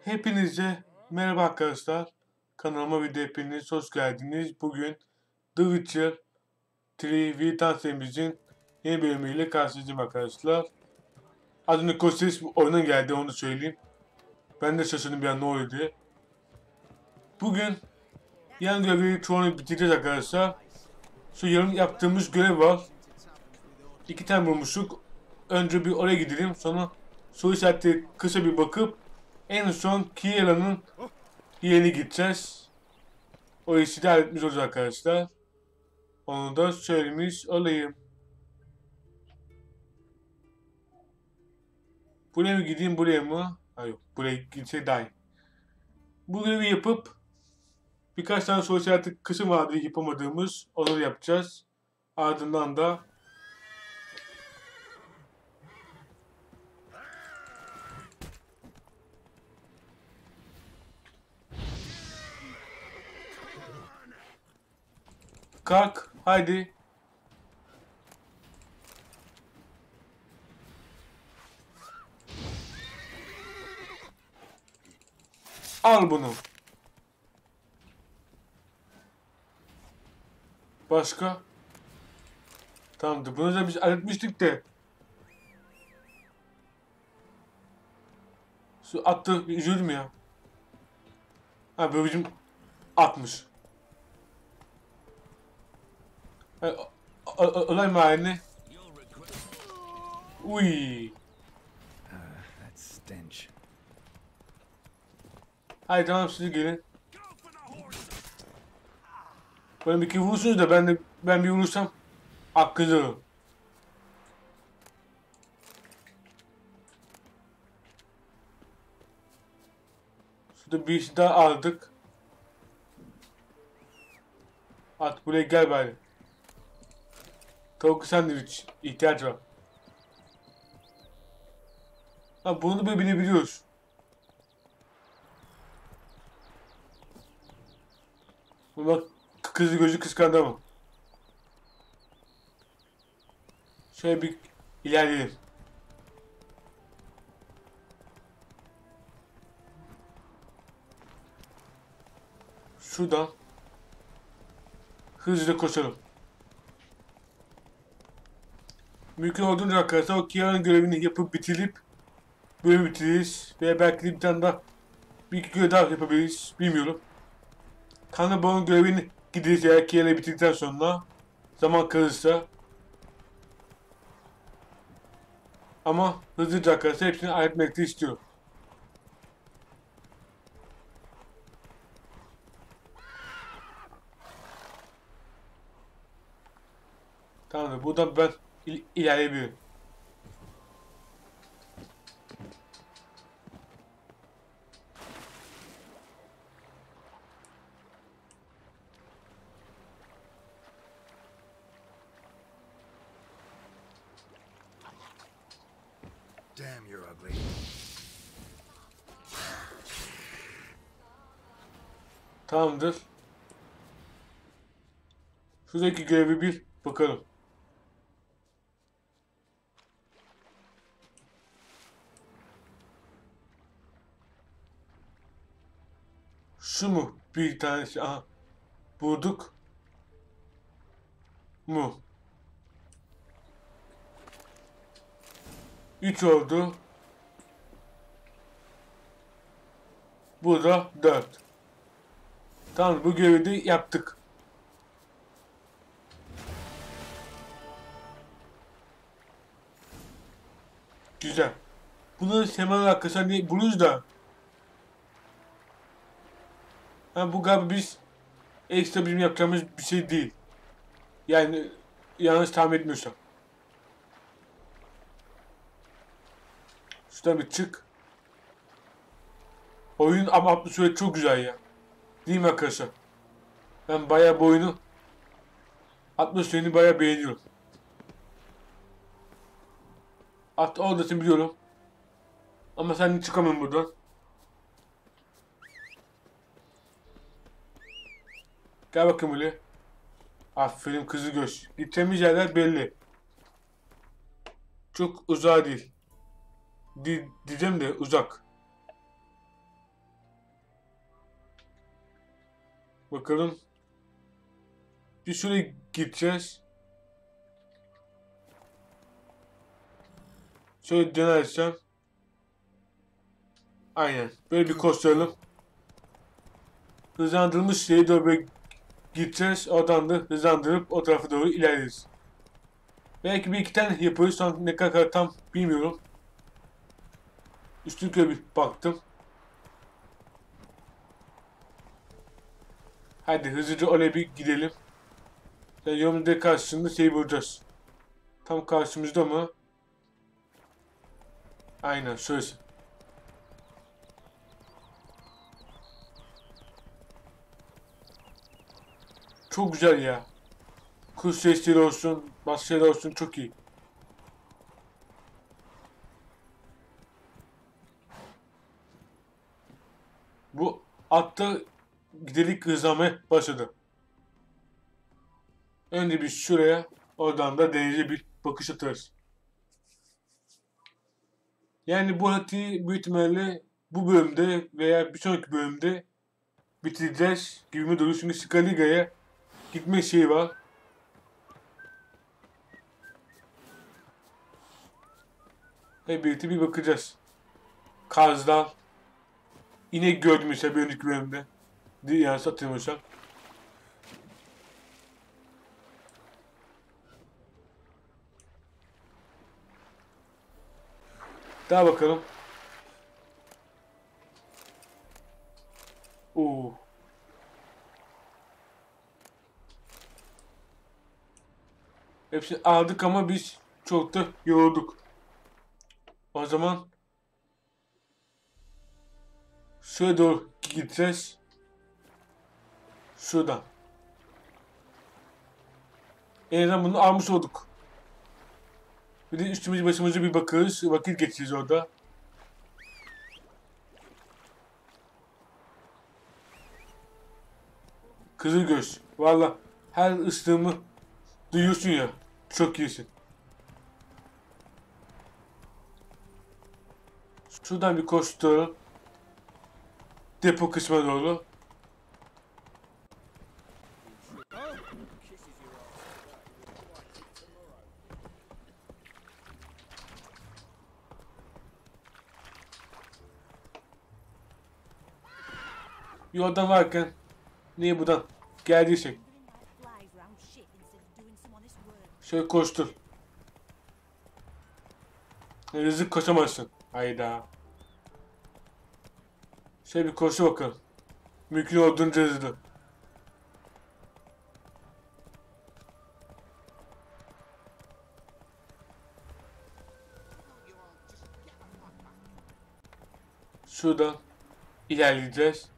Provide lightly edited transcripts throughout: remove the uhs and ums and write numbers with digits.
Hepinize merhaba arkadaşlar. Kanalıma video hepiniz hoş geldiniz. Bugün The Witcher 3 Wild Hunt serimizin yeni bölümüyle karşınızdayım arkadaşlar. Az önce Kostes oyuna geldi, onu söyleyeyim. Ben de şaşırdım bir an, ne oluyor diye. Bugün yan görevi çoğunu bitireceğiz arkadaşlar. Şu yarım yaptığımız görev var. 2 tane bulmuştuk. Önce bir oraya gidelim, sonra soru işaretleri kısa bir bakıp en son Kiela'nın yerine gideceğiz. O işi de halletmiş olacağız arkadaşlar. Onu da söylemiş olayım. Buraya mı gideyim, buraya mı? Hayır, buraya gitse daha iyi. Bu görevi yapıp birkaç tane soru işareti kısım vardı yapamadığımız. Onları yapacağız. Ardından da kalk, haydi. Al bunu. Başka? Tamamdır. Bunu da biz halletmiştik de. Su attı. Üzüldüm ya. Ha, bu bizim atmış. Olay mahalline. Uy. Haydi tamam, siz gelin. Böyle bir iki vurursunuz da ben bir vurursam hakkınızı alın. Şurada bir iş daha aldık. At buraya gel bari. Tavuk sandviç ihtiyaç var. Ha, bunu da bilebiliyoruz. Bak, kızı gözü kıskandı ama. Şöyle bir ilerleyelim. Şuradan hızlıca koşalım. Mümkün olduğunca arkadaşlar o Kia'nın görevini yapıp bitirip bölümü bitiririz. Veya belki de bir tane daha, bir iki görev daha yapabiliriz. Bilmiyorum. Kanlı görevini gideriz eğer Kia'yla bitirdikten sonra. Zaman kalırsa. Ama hızlıca arkadaşlar hepsini halletmek de istiyorum. Tamamdır. Buradan ben ilerleyebilirim. Damn, you're ugly. Tamamdır. Şuradaki görevi bir bakalım. Şu mu? Bir tanesi. Aha. Bulduk. Mu? 3 oldu. Bu da 4. Tamam, bu görevi de yaptık. Güzel. Bunu hemen arkadaşlar buluruz da. Ha, bu galiba biz ekstra bizim yapacağımız bir şey değil. Yani yanlış tahmin etmiyorsam. Şuradan bir çık. Oyun ama atmosferi çok güzel ya. Değil mi arkadaşlar? Ben bayağı bu oyunu, atmosferini bayağı beğeniyorum. At oradasın biliyorum. Ama sen çıkamam buradan. Gel bakayım öyle. Aferin kızı göz. Gideceğimiz yerler belli. Çok uzağa değil. Diyeceğim de uzak. Bakalım. Bir şuraya gideceğiz. Şöyle dönersem. Aynen. Böyle bir koşturalım. Hızlandırılmış şeye doğru böyle gideceğiz. Oradan da hızlandırıp o tarafa doğru ilerleriz. Belki bir iki tane yaparız. Şu an ne kadar tam bilmiyorum. Üstüne bir baktım. Hadi hızlıca oraya bir gidelim. Yani yolun karşısında şeyi bulacağız. Tam karşımızda mı? Aynen şurası. Çok güzel ya. Kuş sesleri olsun, başka şeyler olsun çok iyi. Bu atta gidelik hızlanmaya başladı. Önce bir şuraya, oradan da denize bir bakış atarız. Yani bu haritayı büyük ihtimalle bu bölümde veya bir sonraki bölümde bitireceğiz gibi mi duruyor. Çünkü Skaliga'ya gitme şeyi var. Hep birlikte bir bakacağız. Kazlar. İnek gördüm mesela bir önceki bölümde. Yani satıyormuşum. Daha bakalım. Oo. Hepsini aldık ama biz çok da yorulduk. O zaman şuraya doğru gideceğiz. Şuradan. En azından bunu almış olduk. Bir de üstümüzü başımıza bir bakarız. Vakit geçiririz orada. Kızılgöz. Valla her ıslığımı duyuyorsun ya. Çok iyisin. Şuradan bir koşturalım. Depo kısmına doğru. Yoldan varken niye buradan geldiysek şöyle koştur. Hızlı koşamazsın. Hayda. Şöyle bir koşu bakalım. Mümkün olduğunca hızlı. Şuradan ilerleyeceğiz.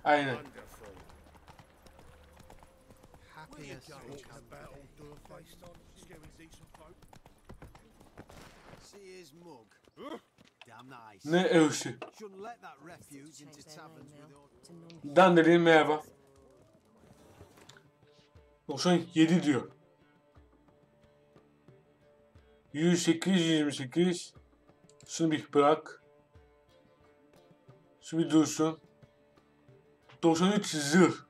Aynen. Ne evsi? Dan dediğim merhaba. 97 diyor. 108, 128. Şunu bir bırak. Şu bir dursun. 93 zırh.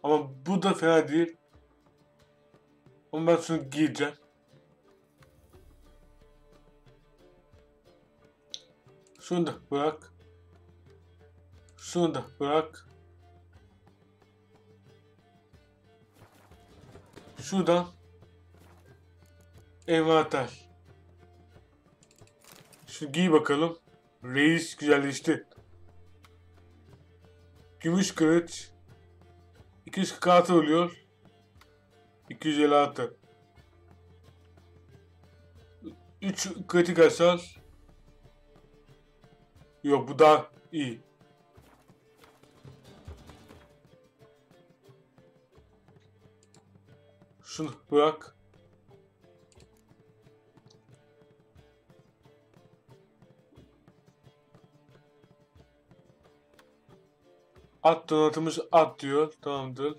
Ama bu da fena değil. Ama ben şunu giyeceğim. Şunu da bırak. Şunu da bırak. Şuradan envanter. Şunu giy bakalım. Reis güzelleşti. Gümüş kılıç. 246 oluyor. 256. 3 kritik hasar. Yok bu daha iyi. Şunu bırak. At donatımız at diyor. Tamamdır.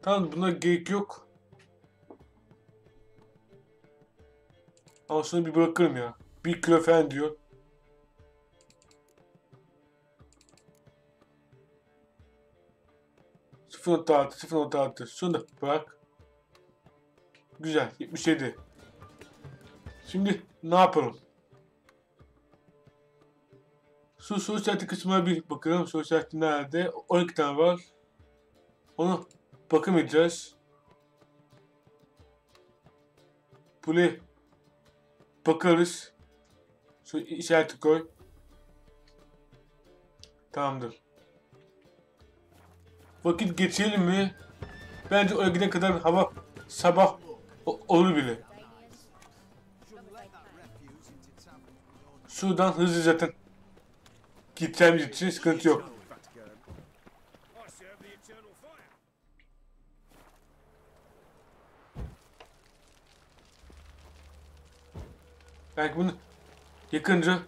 Tamam buna gerek yok. Ama şunu bir bırakırım ya. 1 kilo falan diyor. %0.6 şunu da bırak. Güzel. 77. Şimdi ne yapalım? Soru işareti kısmına bir bakalım. Soru işareti nerede? 12 tane var. Onu bakamayacağız. Buraya bakarız. Şu işareti koy. Tamamdır. Vakit geçirelim mi? Bence oraya gidene kadar hava sabah olur bile. Şuradan hızlı zaten gideceğimiz için sıkıntı yok. Belki bunu yakınca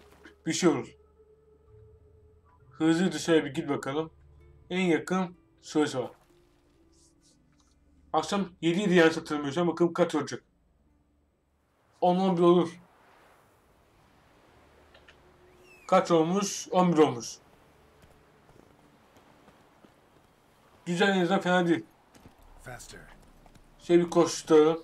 bir şey olur. Hızlı dışarı bir git bakalım. En yakın süresi var. Akşam 7'ydi yanlış hatırlamıyorsam. Bakalım kaç olacak. 10-11 olur. Kaç olmuş? 11 olmuş. Güzel, en azından fena değil. Faster. Bir koşturalım.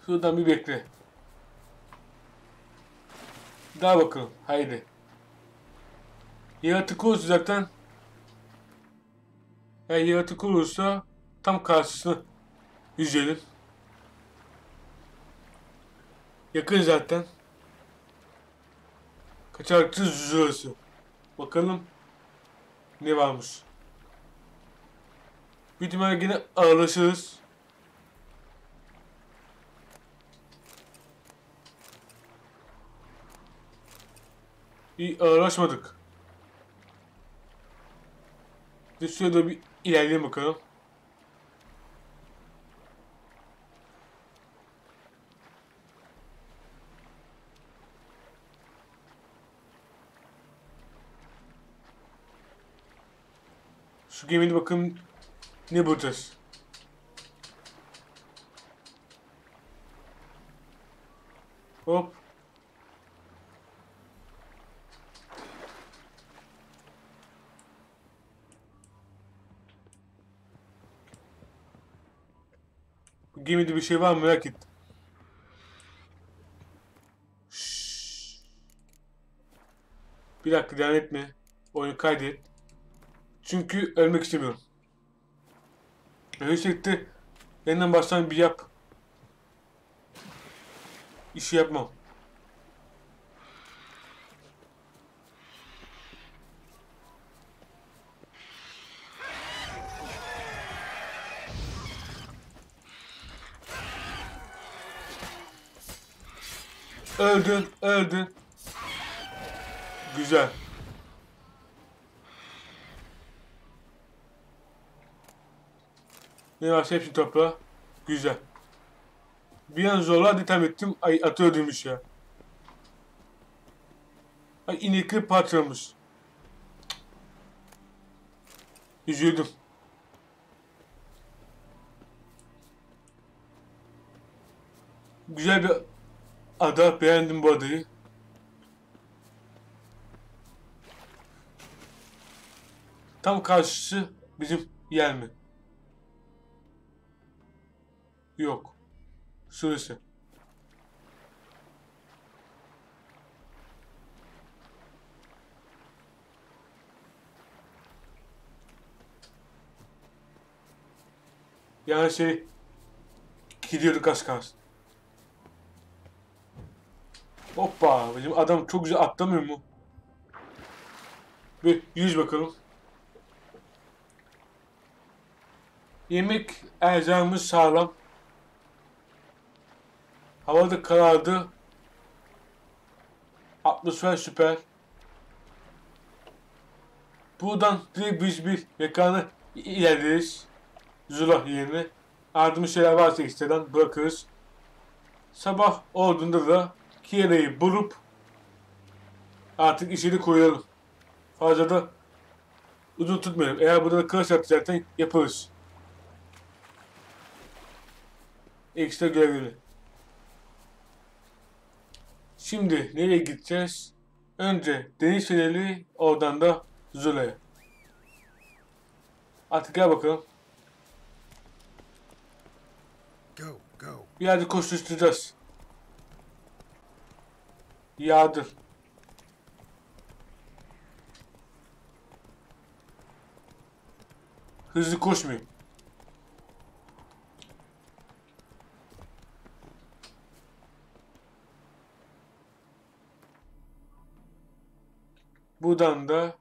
Şuradan bir bekle. Daha bakalım. Haydi. Yaratık olursa zaten, eğer yaratık olursa tam karşısına yüzelim. Yakın zaten. Kaçakçı zürası. Bakalım ne varmış. Büyük ihtimalle yine ağırlaşırız. İyi, ağırlaşmadık. Biz şurada bir ilerleyelim bakalım. Şu gemide bakın ne bulacağız. Hop. Bu gemide bir şey var mı merak ettim. Şşş. Bir dakika, devam etme. Oyunu kaydet. Çünkü ölmek istemiyorum. Öyle şekilde yeniden baştan bir yap. İşi yapmam. Öldün, öldün. Güzel. Ne varsa hepsini topla. Güzel. Bir an zorla detam ettim. Ay, atı öldürmüş ya. Ay, inekli parçalamış. Üzüldüm. Güzel bir ada. Beğendim bu adayı. Tam karşısı bizim yer mi? Yok. Şurası. Yani gidiyorduk az kalsın. Hoppa, bizim adam çok güzel atlamıyor mu? Bir yüz bakalım. Yemek erzağımız sağlam. Havada karardı. Atmosfer süper. Buradan direkt biz bir mekana ilerleriz. Zula yerine. Ardımı şeyler varsa ekstradan bırakırız. Sabah olduğunda da Kiera'yı bulup Artık işini koyalım. Fazla da uzun tutmayalım. Eğer burada da kılıç attı zaten yaparız. Ekstra görevli. Şimdi nereye gideceğiz? Önce deniz feneri, oradan da Zula'ya. Artık gel bakalım. Go, go. Bir yerde koşuşturacağız. Yağdır. Hızlı koşmayın. Buradan da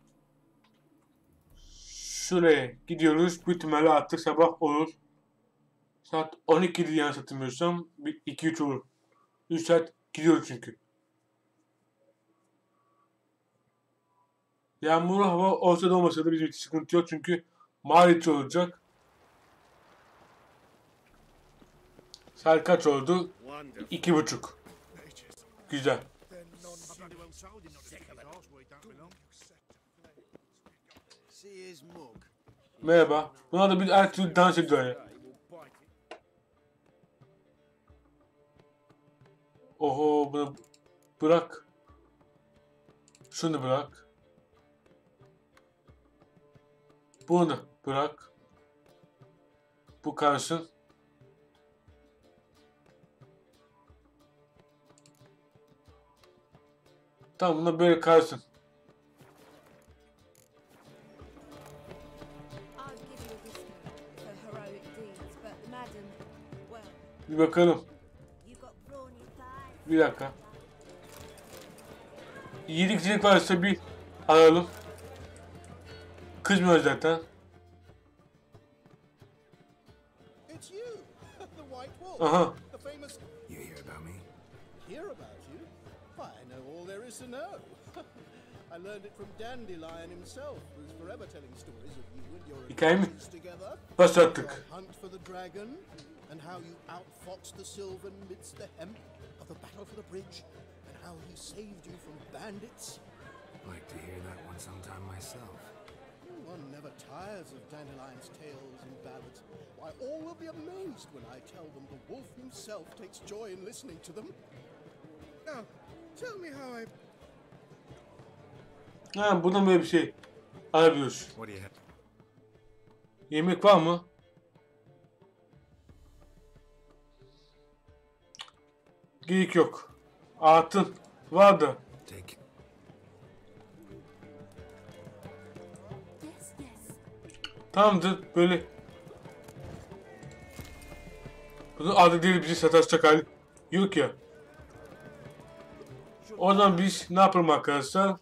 şuraya gidiyoruz. Büyük ihtimalle artık sabah olur. Saat 12'de yanlış hatırlamıyorsam 2-3 olur. 3 saat gidiyoruz çünkü. Yağmurlu hava olsa da olmasa da bizim için sıkıntı yok çünkü mağara olacak. Saat kaç oldu? 2:30. Güzel. Merhaba. Buna da bir her türlü dans ediyor ya. Oho, bunu bırak. Şunu bırak. Bunu bırak. Bu kalsın. Tamam, buna böyle kalsın. Bir bakalım. Bir dakika. İyilik içecek varsa bir alalım. Kızmıyor zaten. Aha. You hear about me? Hear about you? Why, I know all there is to know. I learned it from Dandelion himself, who's forever telling stories of you and your Hikaye mi? adventures together. Başlattık. Your hunt for the dragon, and how you outfoxed the Sylvan midst the hemp of the battle for the bridge, and how he saved you from bandits. Like to hear that one sometime myself. One never tires of Dandelion's tales and ballads. Why, all will be amazed when I tell them the wolf himself takes joy in listening to them. Now, tell me how I... Ha, buradan böyle bir şey alabiliyoruz. What do you have? Yemek var mı? Geyik yok. Altın var da. Take. Tamamdır, böyle. Bunun adı değil, bizi sataşacak hali yok ya. O zaman biz ne yapalım arkadaşlar?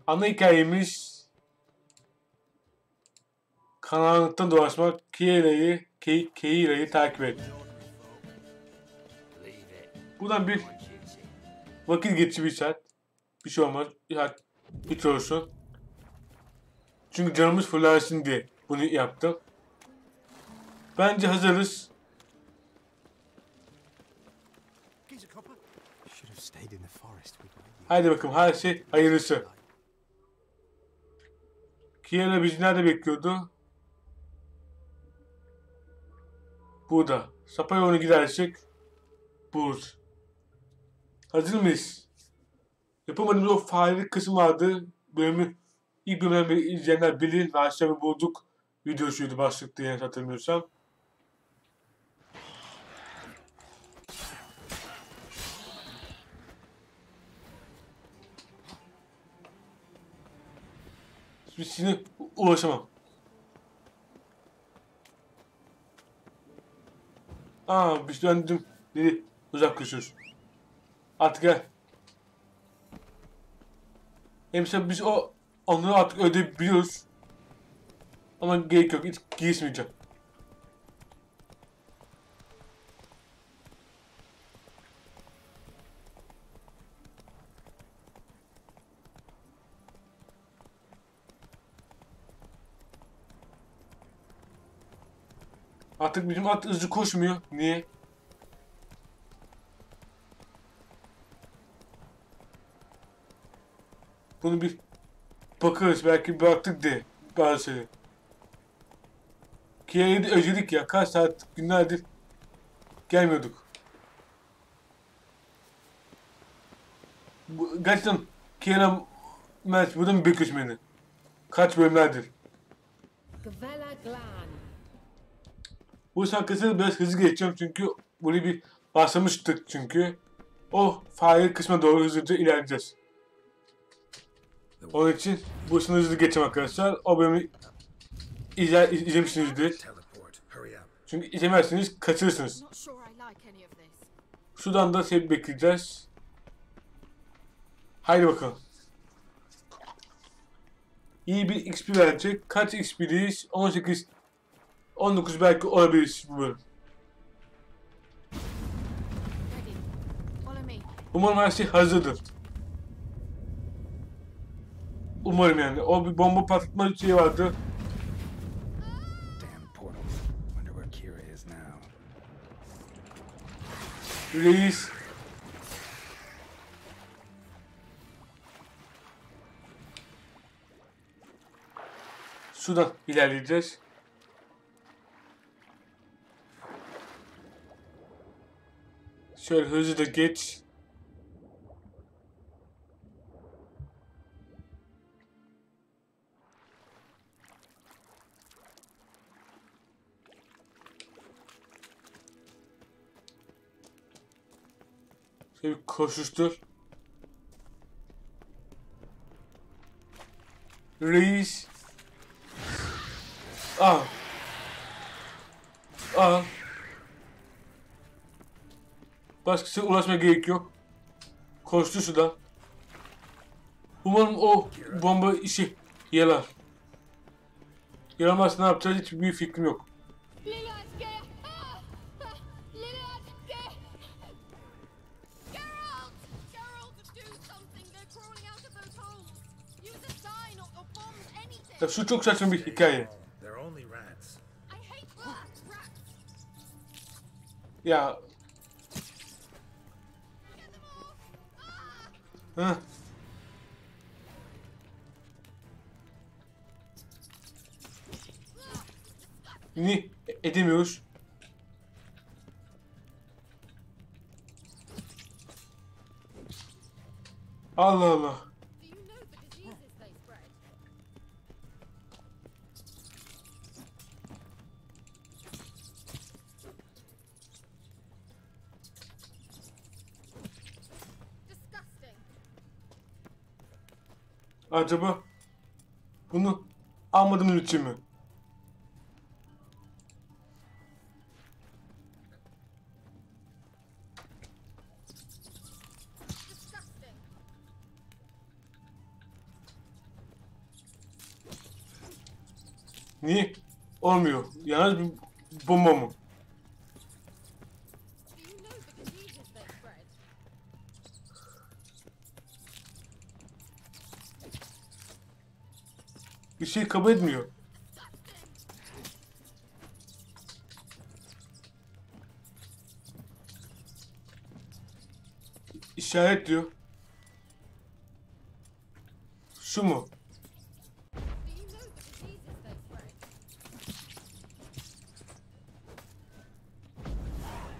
Ana hikayemiz karanlıktan dolaşmak, Keira'yı takip et. Buradan bir vakit geçici bir saat. Bir şey olmaz. Hiç olsun. Çünkü canımız fırlansın diye bunu yaptım. Bence hazırız. Haydi bakalım, her şey hayırlısı. Keira bizi nerede bekliyordu? Burada. Sapa yolunu gidersek buluruz. Hazır mıyız? Yapamadığımız o farelik kısım vardı. İlk bölümden beri izleyenler bilir. Vahşi bulduk. Videosuydu başlıklı, yanlış hatırlamıyorsam. Biz şimdi ulaşamam. Biz döndüm. Dedi, uzaklaşıyoruz. Artık gel. Mesela biz onları artık ödeyebiliyoruz. Ama gerek yok. Hiç girişmeyeceğim. Artık bizim at hızlı koşmuyor. Niye? Bunu bir bakarız. Belki bir baktık de bazı şeyler. Kia'yı da özledik ya. Kaç saat günlerdir gelmiyorduk. Gerçekten Kia'yla Mert burada mı bekliyorsun beni? Kaç bölümlerdir? Bu şarkısını biraz hızlı geçeceğim çünkü bunu bir başlamıştık çünkü. O fail kısmına doğru hızlıca ilerleyeceğiz. Onun için bu sınırı hızlı geçeceğim arkadaşlar. O bölümü izlemişsinizdir. Teleport. Hurry up. Çünkü izlemezseniz kaçırırsınız. Şuradan da seni bekleyeceğiz. Haydi bakalım. İyi bir XP verecek. Kaç XP'liyiz? 18, 19 belki olabilir bu bölüm. Umarım her şey hazırdır. Umarım yani. O bir bomba patlatma şeyi vardı. Damn portal. Wonder where Kira is now. Reis. Şuradan ilerleyeceğiz. Şöyle hızlı da geç. Şöyle bir koşuştur. Reis. Al. Al. Başkasına ulaşmaya gerek yok. Koştu şuradan. Umarım o bomba işi yarar. Yaramazsa ne yapacağız hiçbir fikrim yok. Ya şu çok saçma bir hikaye. They're only rats. Ya. Heh. Ne edemiyoruz. Allah Allah. Acaba bunu almadığımız için mi? Niye? Olmuyor. Yalnız bir bomba mı? Bir şey kabul etmiyor. İşaret diyor. Şu mu?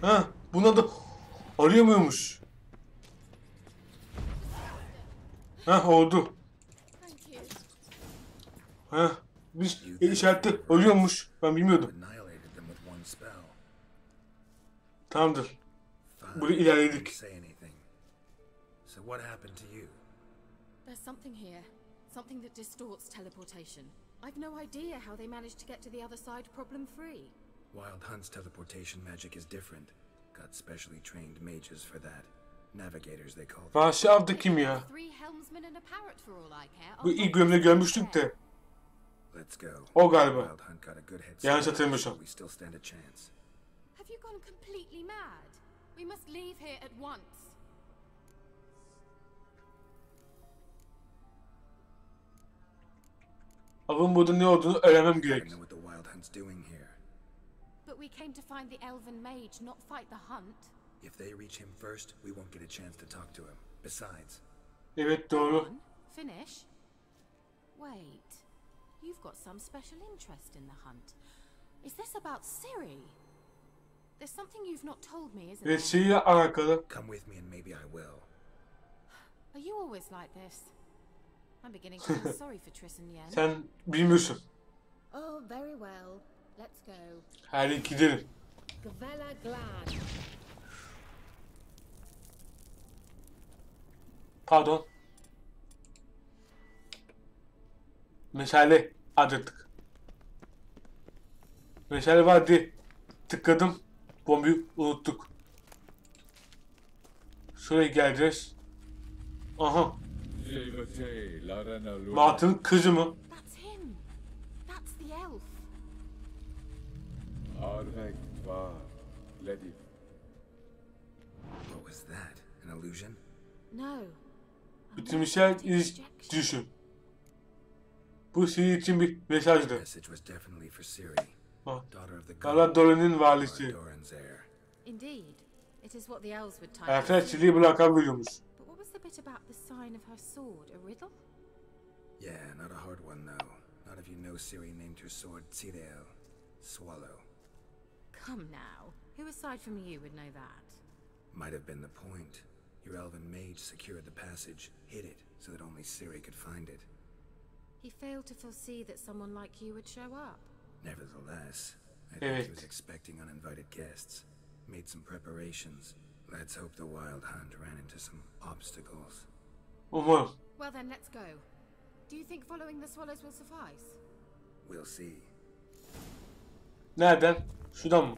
Ha, buna da arıyor muymuş? Ha, oldu. Ha, biz işarette arıyormuş. Ben bilmiyordum. Annihilated them with one spell. Tamamdır. Fine. Buraya ilerledik. Didn't say anything. So what happened to you? There's something here. Something that distorts teleportation. I've no idea how they managed to get to the other side problem-free. Wild Hunt's teleportation magic is different. Got specially trained mages for that. Navigators they call them. Vahşi avda kim ya? Three helmsmen and a parrot for all I care. Bu ilk bölümde görmüştük de. Let's go. O galiba. Wild Hunt got a good head Yanlış start, hatırlamışım. but we still stand a chance. Have you gone completely mad? We must leave here at once. Avın burada ne olduğunu öğrenmem I gerek. know what the Wild Hunt's doing here. But we came to find the elven mage, not fight the hunt. If they reach him first, we won't get a chance to talk to him. Besides, Evet doğru. finish? Wait, you've got some special interest in the hunt. Is this about Siri? There's something you've not told me, isn't Ve there? şeyle alakalı. Come with me and maybe I will. Are you always like this? I'm beginning to feel sorry for Triss and Yen. Sen bilmiyorsun. Oh, very well. Let's go. Hadi gidelim. Gvella glad. Pardon. Meşale acıktık. Meşale vardı. Tıkladım. Bombayı unuttuk. Şuraya geleceğiz. Aha. Mart'ın kızı mı? That's him. That's the elf. What was that? An illusion? No. Bitirmişler iz düşün. Bu senin için bir mesajdı. Message was definitely for Siri, Ha. daughter of the Allah god, Doran'ın valisi. Doran's heir. Indeed. It is what the elves would type. Elfler çileği bu lakabı veriyormuş. But what was the bit about the sign of her sword? A riddle? Yeah, not a hard one though. Not if you know Siri named her sword Tirel, swallow. Come now. Who aside from you would know that? Might have been the point. Your elven mage secured the passage, hid it, so that only Siri could find it. He failed to foresee that someone like you would show up. Nevertheless, I think Evet. he was expecting uninvited guests. Made some preparations. Let's hope the Wild Hunt ran into some obstacles. Umarım. Well then, let's go. Do you think following the swallows will suffice? We'll see. Nereden? Şuradan mı?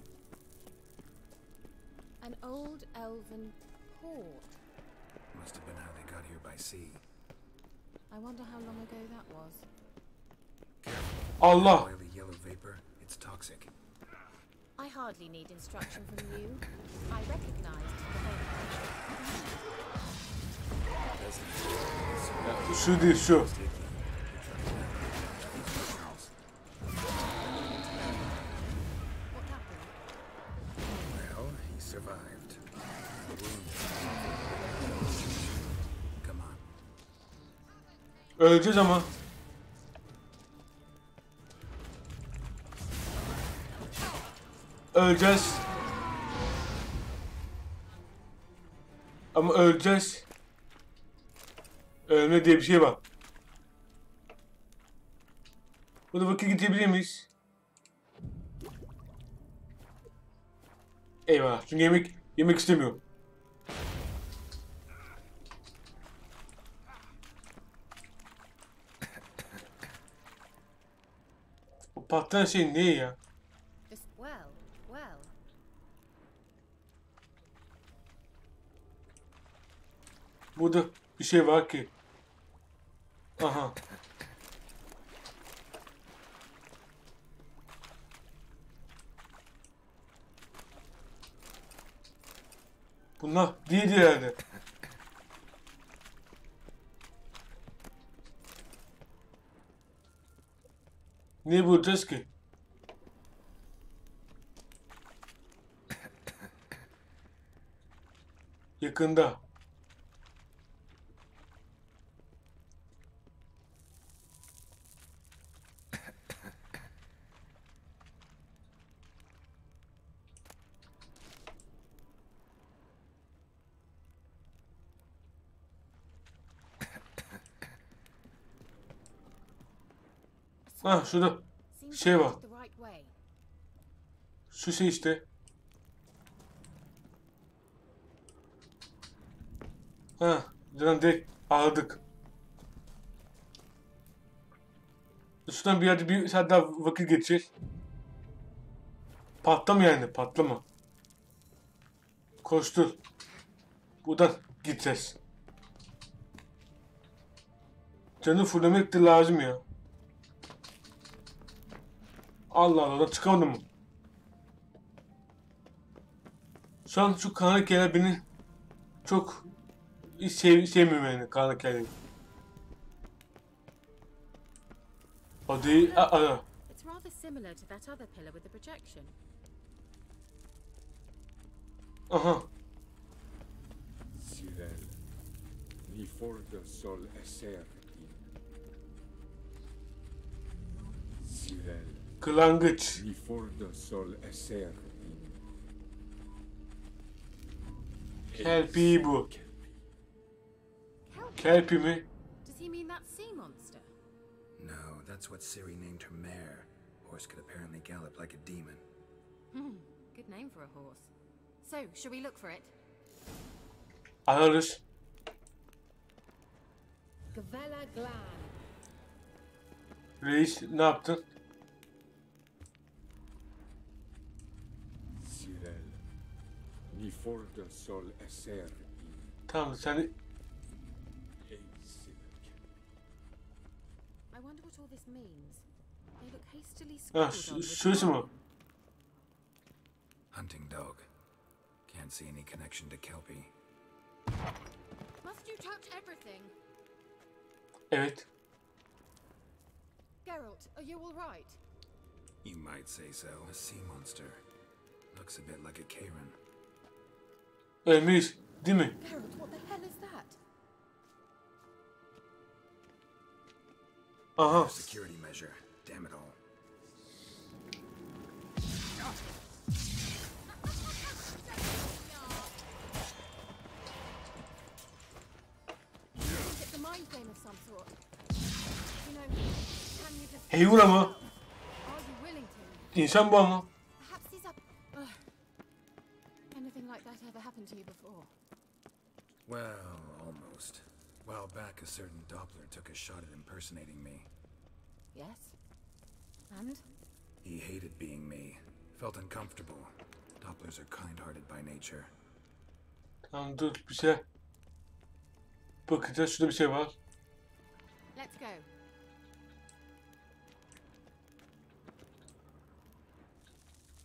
An old elven port. Must have been how they got here by sea. I wonder how long ago that was. Allah! Oily yellow vapor, it's toxic. I hardly need instruction from you. I recognized the Şu değil şu. What happened? Well, he survived. Come on. Öleceğiz ama. Öleceğiz. Ama öleceğiz. Ölme diye bir şey var. Burada vakit gidebilir miyiz? Eyvah. Çünkü yemek istemiyorum. O patlayan şey ne ya? Well. Burada bir şey var ki. Aha. Bunlar değil herhalde. Ne bulacağız ki? Yakında. Ah şurada Seems şey like var. it's the right way. Şu şey işte. Ha, canım direkt aldık. Şuradan bir yerde bir saat daha vakit geçir. Patlama yani, patlama. Koştur. Buradan gideceğiz. Canı fullemek de lazım ya. Allah Allah, çıkamadım mı? Şu an şu karanlık yerler beni çok sevmiyorum yani, karanlık yerleri. O değil, It's rather similar to that other pillar with the projection. aha. Sirel, ni for de sol eser Kılangıç. Kelpi bu. Kelpi mi? Does he mean that sea monster? No, that's what Ciri named her mare. Horse could apparently gallop like a demon. Good name for a horse. So, shall we look for it? Ararız. Gavella Glan. Reis ne yaptın? Tamam sen I wonder what all this means. They look hastily scribbled on with şurası mı? Hunting dog. Can't see any connection to Kelpie. Must you touch everything? Evet. Geralt, are you all right? You might say so. A sea monster. Looks a bit like a Karen. Ölmüş değil mi? Geralt, what the hell is that? Aha. Security measure. Damn it all. It's a mind game of some sort. You know, can you just... Heyvura mı? Are you willing to? İnsan bu ama. Perhaps he's up... Ugh. Anything like that ever happened to you before? Well, almost. A while back, a certain Doppler took a shot at impersonating me. Yes. And? He hated being me. Felt uncomfortable. Dopplers are kind-hearted by nature. Tamam dur bir şey. Bakacağız şurada bir şey var. Let's go.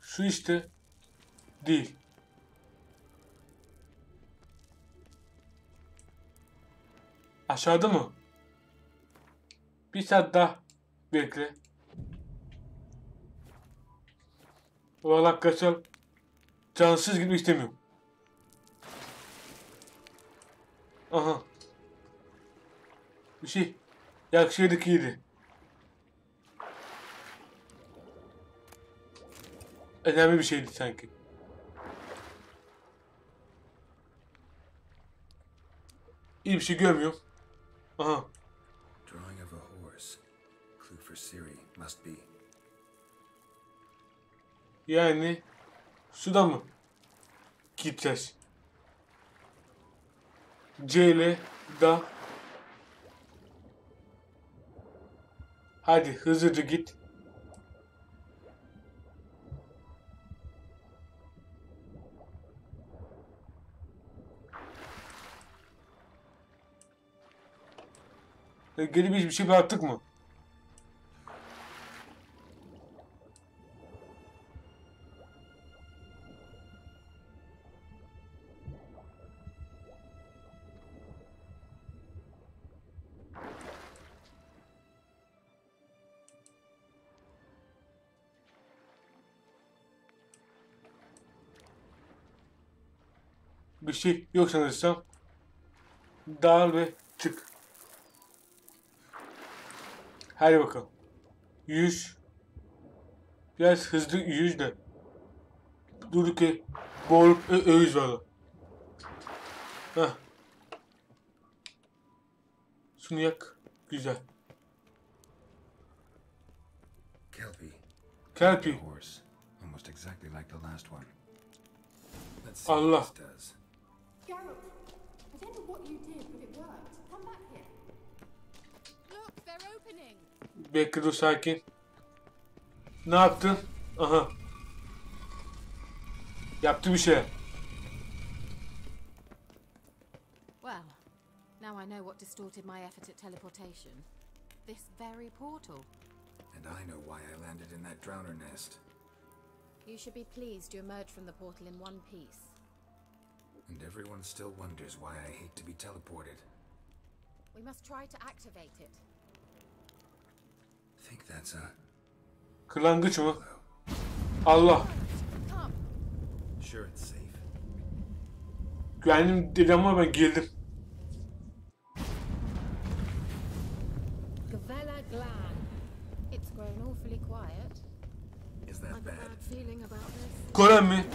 Şu işte. Değil. Aşağıda mı? Bir saat daha bekle. Vallahi arkadaşlar cansız gitmek istemiyorum. Aha. Bir şey. Yakışıyorduk iyiydi. Önemli bir şeydi sanki. İyi bir şey görmüyorum. Aha. Drawing of a horse. Clue for Ciri must be. Yani şurada mı gideceğiz? C ile da. Hadi hızlıca git. Geri bir şey bıraktık mı? Bir şey yok sanırsam. Dağıl ve çık. Hadi bakalım. 100. Biraz hızlı 100 de. Durduk ki boğulup öğüz var. Heh. Şunu yak. Güzel. Kelpie. Kelpie. Horse. Almost exactly like the last one. Let's see Allah. what this does. Geralt, I don't know what you did, but it worked. Come back here. Look, they're opening. Bekle dur sakin. Ne yaptın? Aha. Yaptı bir şey. Well, now I know what distorted my effort at teleportation. This very portal. And I know why I landed in that drowner nest. You should be pleased you emerged from the portal in one piece. And everyone still wonders why I hate to be teleported. We must try to activate it. Think that's a... Kırlangıç mı? Allah. Come. Sure it's safe. Güvendim dedi ama ben girdim. Gavella Glan. It's grown awfully quiet. Golem mi?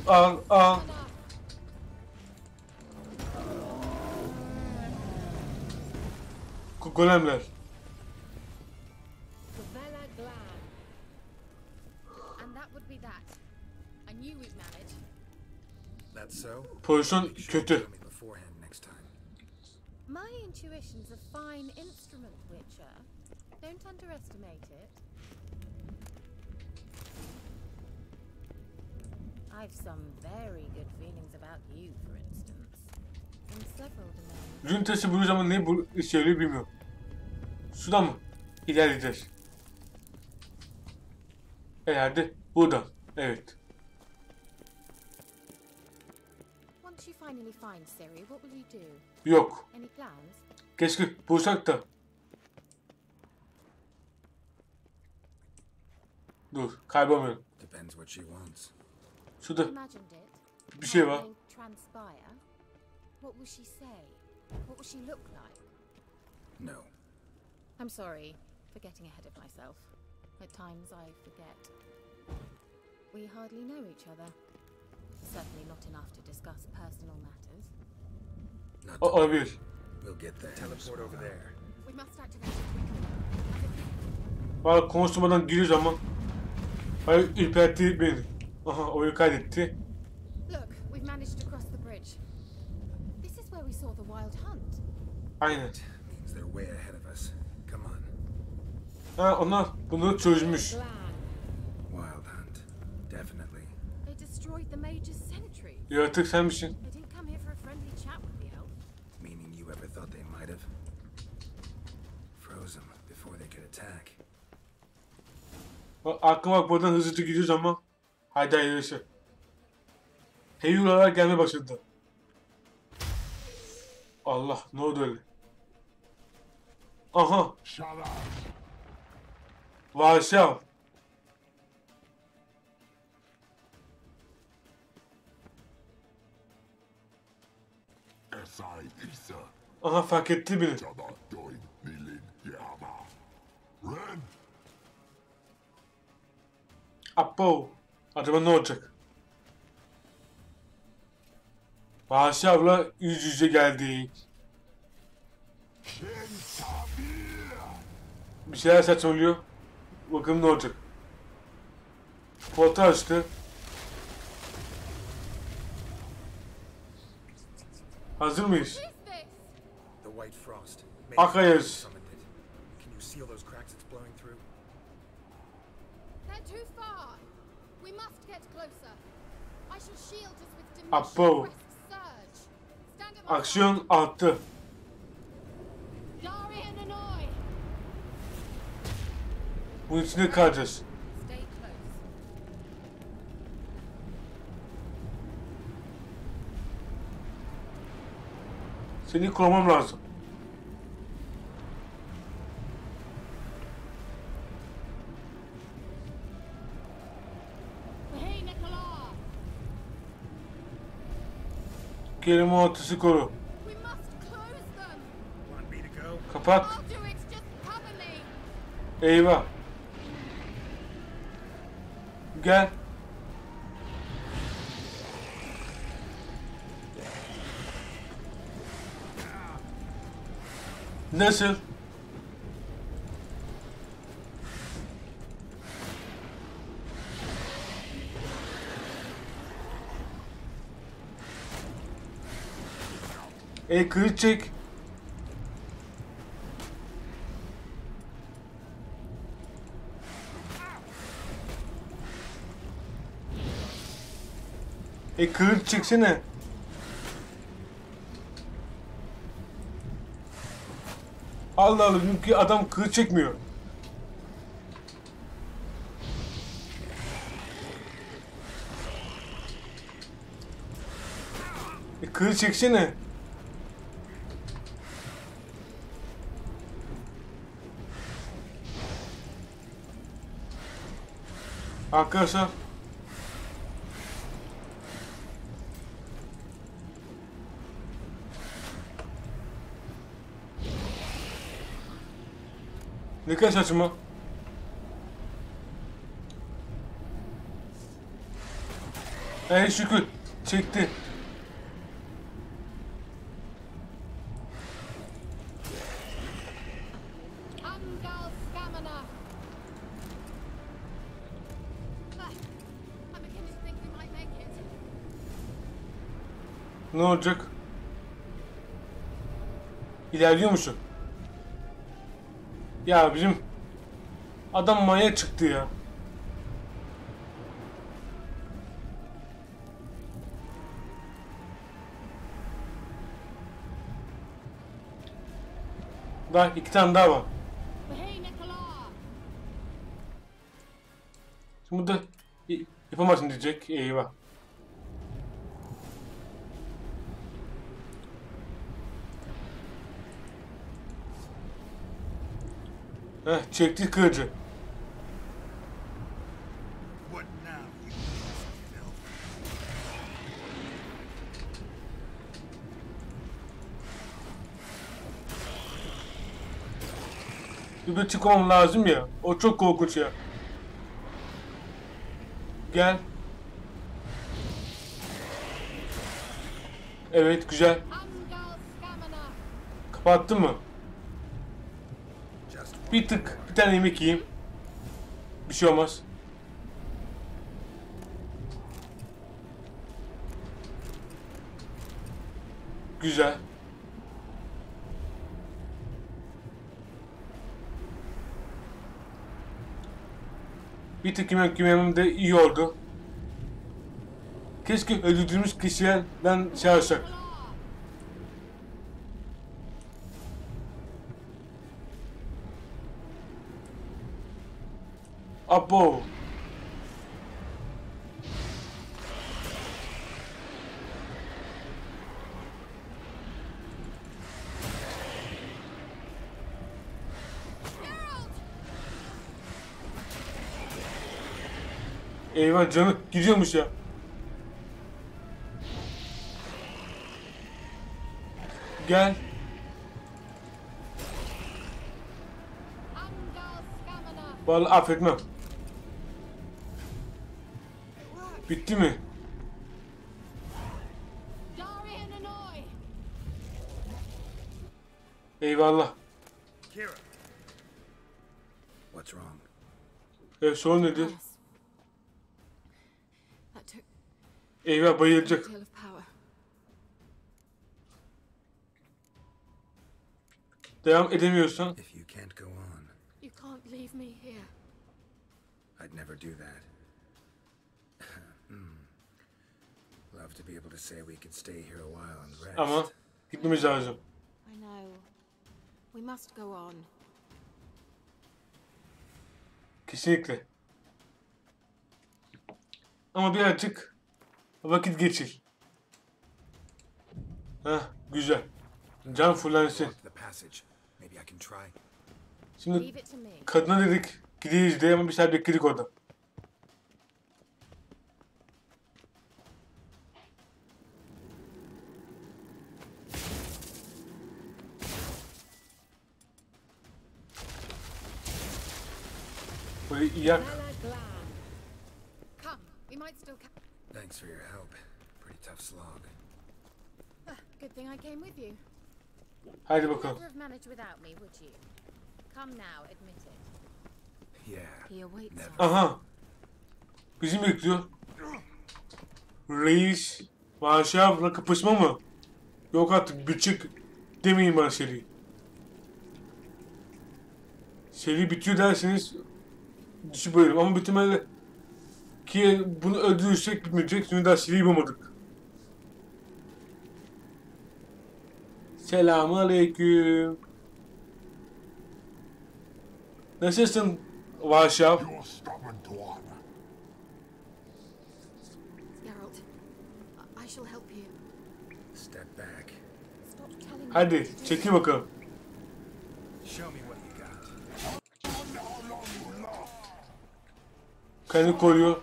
Al al. Golemler. And that would be that. I knew we'd manage. That's so? Pozisyon Make sure you kötü. tell me beforehand next time. My intuition's a fine instrument, Witcher. Don't underestimate it. I've some very good feelings about you, for instance. In several domains. Rün taşı bulur ama ne bu işe yarıyor bilmiyorum. Şurada mı? İlerleyeceğiz. Herhalde burada. Evet. Once you finally find Ciri, what will you do? Yok. Any plans? Keşke bulsak da. Dur. Kaybolmayalım. Depends what she wants. Şurada Imagined it. bir şey var. Something transpire. What will she say? What will she look like? No. I'm sorry for getting ahead of myself. At times I forget. We hardly know each other. Certainly not enough to discuss personal matters. Not O to olabilir. We'll get there. Teleport over there. We must activate it quickly. Valla konuşmadan giriyoruz ama. Hayır ürpertti beni. Aha oyunu kaydetti. Look, we've managed to cross the bridge. This is where we saw the Wild Hunt. Aynen. Means they're way ahead of us. Come on. Ha onlar bunu çözmüş. Wild Hunt. Definitely. They destroyed the Major's sentry. Yaratık sen misin? They didn't come here for a friendly chat with the elf. Meaning you ever thought they might have? Froze them before they could attack. Aklıma bak buradan hızlıca gidiyoruz ama. Haydi hayırlısı. Heyulalar gelmeye başladı. Allah ne oldu öyle? Aha. Vahşi. Aha fark etti beni. Abo. Acaba ne olacak? Vahşi abla yüz yüze geldik. Bir şeyler saçmalıyor. Bakalım ne olacak. Portal açtı. Hazır mıyız? What is this? The white frost. Akayız. Summoned it. Can you seal those cracks it's blowing through? They're too far. We must get closer. I shall shield us with Abo. dimension surge. Stand at my Aksiyon arttı. Darian and I. Bunun içinde kalacağız. Stay close. Seni korumam lazım. Hey, Nicola. Kelime ortası koru. We must close them. Want me to go? Kapat. I'll do it. Just cover me. Eyvah. Gel. Nasıl? Kılıç çek. Kılıç çeksene. Allah Allah, çünkü adam kılıç çekmiyor. Kılıç çeksene. Arkadaşlar. Ne kadar saçma. Şükür çekti. Ne olacak? İlerliyor musun? Ya bizim adam manyak çıktı ya. Daha 2 tane daha var. Şimdi burada yapamazsın diyecek. Eyvah. Çekti kılıcı. Bir çıkmam lazım ya. O çok korkunç ya. Gel. Evet, güzel. Kapattın mı? Bir tane yemek yiyeyim. Bir şey olmaz. Güzel. Bir tık yemek yemem de iyi oldu. Keşke öldürdüğümüz kişilerden şey alsak. Abo. Eyvah, canı gidiyormuş ya. Gel. Vallahi affetmem. Bitti mi? Eyvallah. What's wrong? Sorun nedir? Eyvah, bayılacak. Devam edemiyorsan. If you can't go on, You can't leave me here. I'd never do that. Love to be able to say we could stay here a while and rest. Ama gitmemiz lazım. I know. We must go on. Kesinlikle. Ama birazcık vakit geçir. Heh, güzel. Can fullensin. The passage. Maybe I can try. Şimdi Leave it to me. kadına dedik gideriz diye ama bir saat bekledik orada. Böyle yak. Come, we might still Thanks for your help. Pretty tough slog. Good thing I came with you. Haydi You'd bakalım. never have managed without me, would you? Come now, admit it. Yeah. He awaits Never. us. Aha. Bizim bekliyor. Reis. Vahşi abla kapışma mı? Yok artık, bıçık demeyin bana seri. Seri bitiyor derseniz düşü bölüm ama bitirmede ki bunu öldürürsek bitmeyecek, çünkü daha seriyi bulmadık. Selamun aleyküm. Nasılsın Vahşi ab? You're stubborn to honor. Geralt, I shall help you. Step back. Stop telling me. Hadi çekil bakalım. Show me what you got. Kendini koruyor.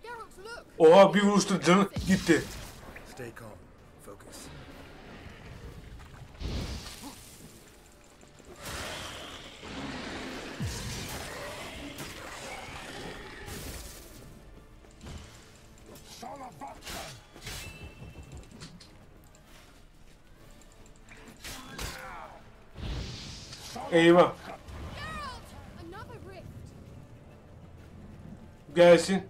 Geralt, look! Oha, bir vuruşta canı gitti. Stay calm. Focus. Eyvah. Another rift. Gelsin.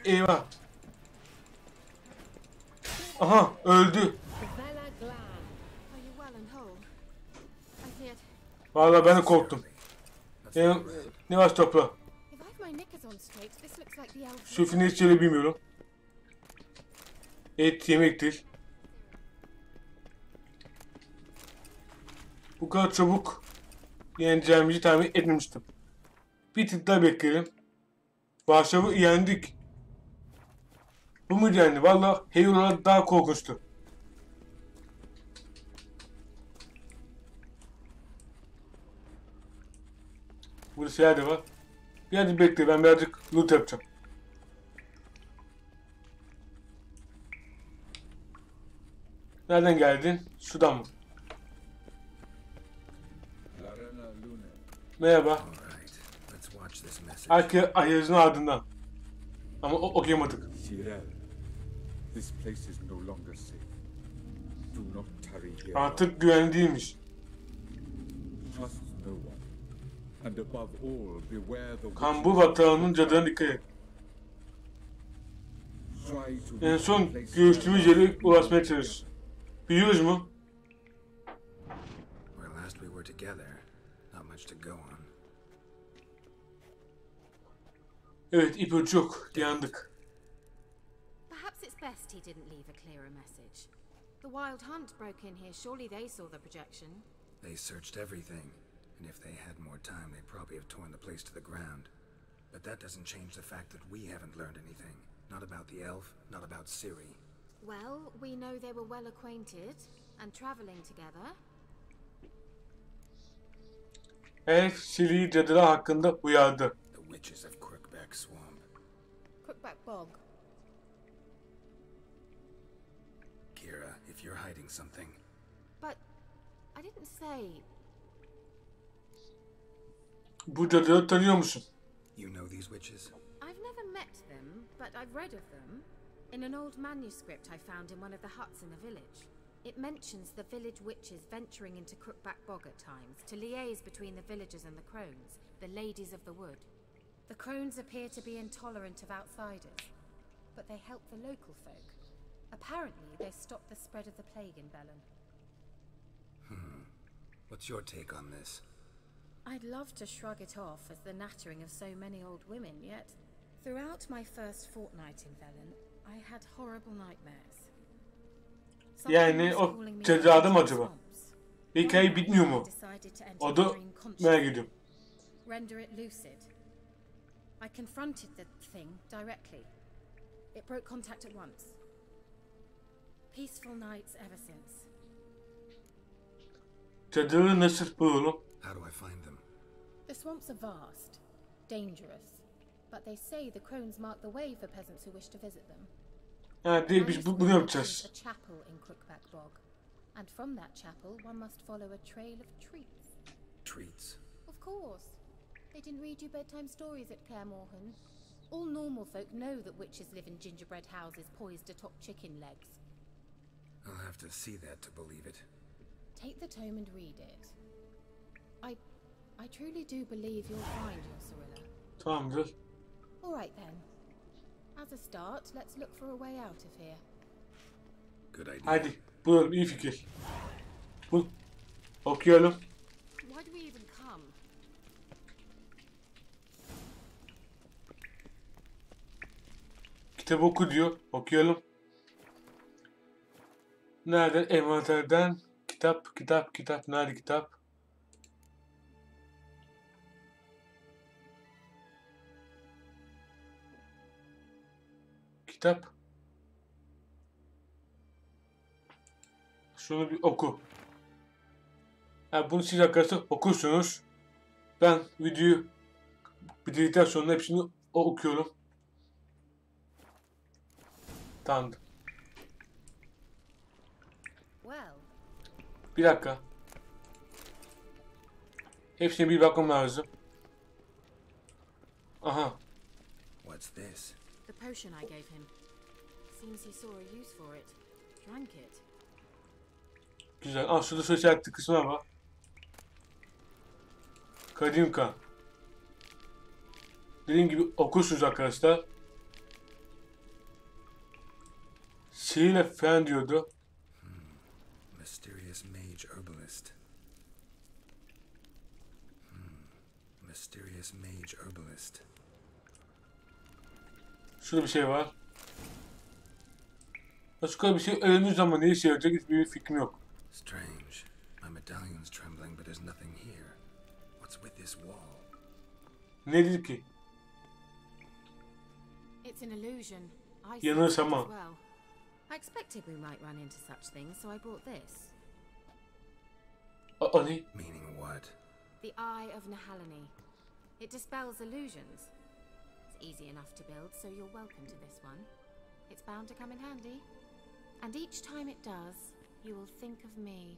Eyvah. Aha öldü. Are you well and whole? I feared. Vallahi ben de korktum. Ne var topla? If I've my knickers on straight, this looks like the elf. Şefini hiç öyle bilmiyorum. Et yemektir. Bu kadar çabuk yeneceğimizi tahmin etmemiştim. Bir tık daha bekleyelim. Vahşi'yi yendik. Bu muydu yani? Valla Hero'lar daha korkunçtu. Burada silah da var. Birazcık bekle, ben birazcık loot yapacağım. Nereden geldin? Şuradan mı? Merhaba. Alright, let's watch this message. Herkes ayazın ardından. Ama okuyamadık. Tcher, this place is no longer safe. Do not tarry here. Artık güvenli değilmiş. Trust no one. And above all, beware the Kambur vatağının cadına dikkat et. Try to En reach son the place görüştüğümüz yere ulaşmaya çalış. Biliyoruz mu? Where last we were together, not much to go on. Evet, ipucu yok. Yandık. Perhaps it's best he didn't leave a clearer message. The Wild Hunt broke in here. Surely they saw the projection. They searched everything, and if they had more time, they'd probably have torn the place to the ground. But that doesn't change the fact that we haven't learned anything. Not about the elf, not about Ciri. Well, we know they were well acquainted and traveling together. Elf, Ciri'yi cadılar hakkında uyardı. The witches of Crookback Swamp. Crookback Bog. Kira, if you're hiding something, But I didn't say. Bu cadıları tanıyor musun? you know these witches? I've never met them, but I've read of them. In an old manuscript I found in one of the huts in the village. It mentions the village witches venturing into Crookback Bog at times to liaise between the villagers and the crones, the ladies of the wood. The crones appear to be intolerant of outsiders, but they help the local folk. Apparently, they stopped the spread of the plague in Bellum. What's your take on this? I'd love to shrug it off as the nattering of so many old women, yet throughout my first fortnight in Velen, I had horrible nightmares. Yani o cadı mı acaba? Hikaye bitmiyor mu? O da merak ediyorum. Render it lucid. I confronted the thing directly. It broke contact at once. Peaceful nights ever since. Cadıları nasıl bulalım? How do I find them? The swamps are vast, dangerous, but they say the crones mark the way for peasants who wish to visit them. Ha, değil, biz bunu There's yapacağız. a chapel in Crookback Bog, and from that chapel one must follow a trail of treats. Treats. Of course. They didn't read you bedtime stories at Kaer Morhen. All normal folk know that witches live in gingerbread houses poised atop chicken legs. I'll have to see that to believe it. Take the tome and read it. I truly do believe you'll find your Cyrilla. Tamamdır. All right then. As a start, let's look for a way out of here. Good idea. Hadi bulalım, iyi fikir. Bul. Okuyalım. Why do we even come? Kitap oku diyor. Okuyalım. Nerede? Envanterden. Kitap. Nerede kitap? Kitap. Şunu bir oku. Yani bunu siz arkadaşlar okursunuz. Ben videoyu bitirdikten sonra hepsini okuyorum. Tamam. Well, Bir dakika. Hepsine bir bakmam lazım. Aha. What's this? The potion I gave him. Seems he saw a use for it. Drank it. Güzel. Aa, şurada sosyal kısmı var. Kadim kan. Dediğim gibi okursunuz arkadaşlar. Şeyle falan diyordu. Mysterious mage herbalist. Mysterious mage herbalist. Şurada bir şey var. Başka bir şey öldüğü zaman ne işe yarayacak hiçbir fikrim yok. Strange. My medallion's trembling, but there's nothing here. What's with this wall? Ne dedi ki? It's an illusion. I Yanılsam see it ama. as well. I expected we might run into such things, so I brought this. Aa, ne? Meaning what? The Eye of Nahalani. It dispels illusions. It's easy enough to build, so you're welcome to this one. It's bound to come in handy. And each time it does, you will think of me.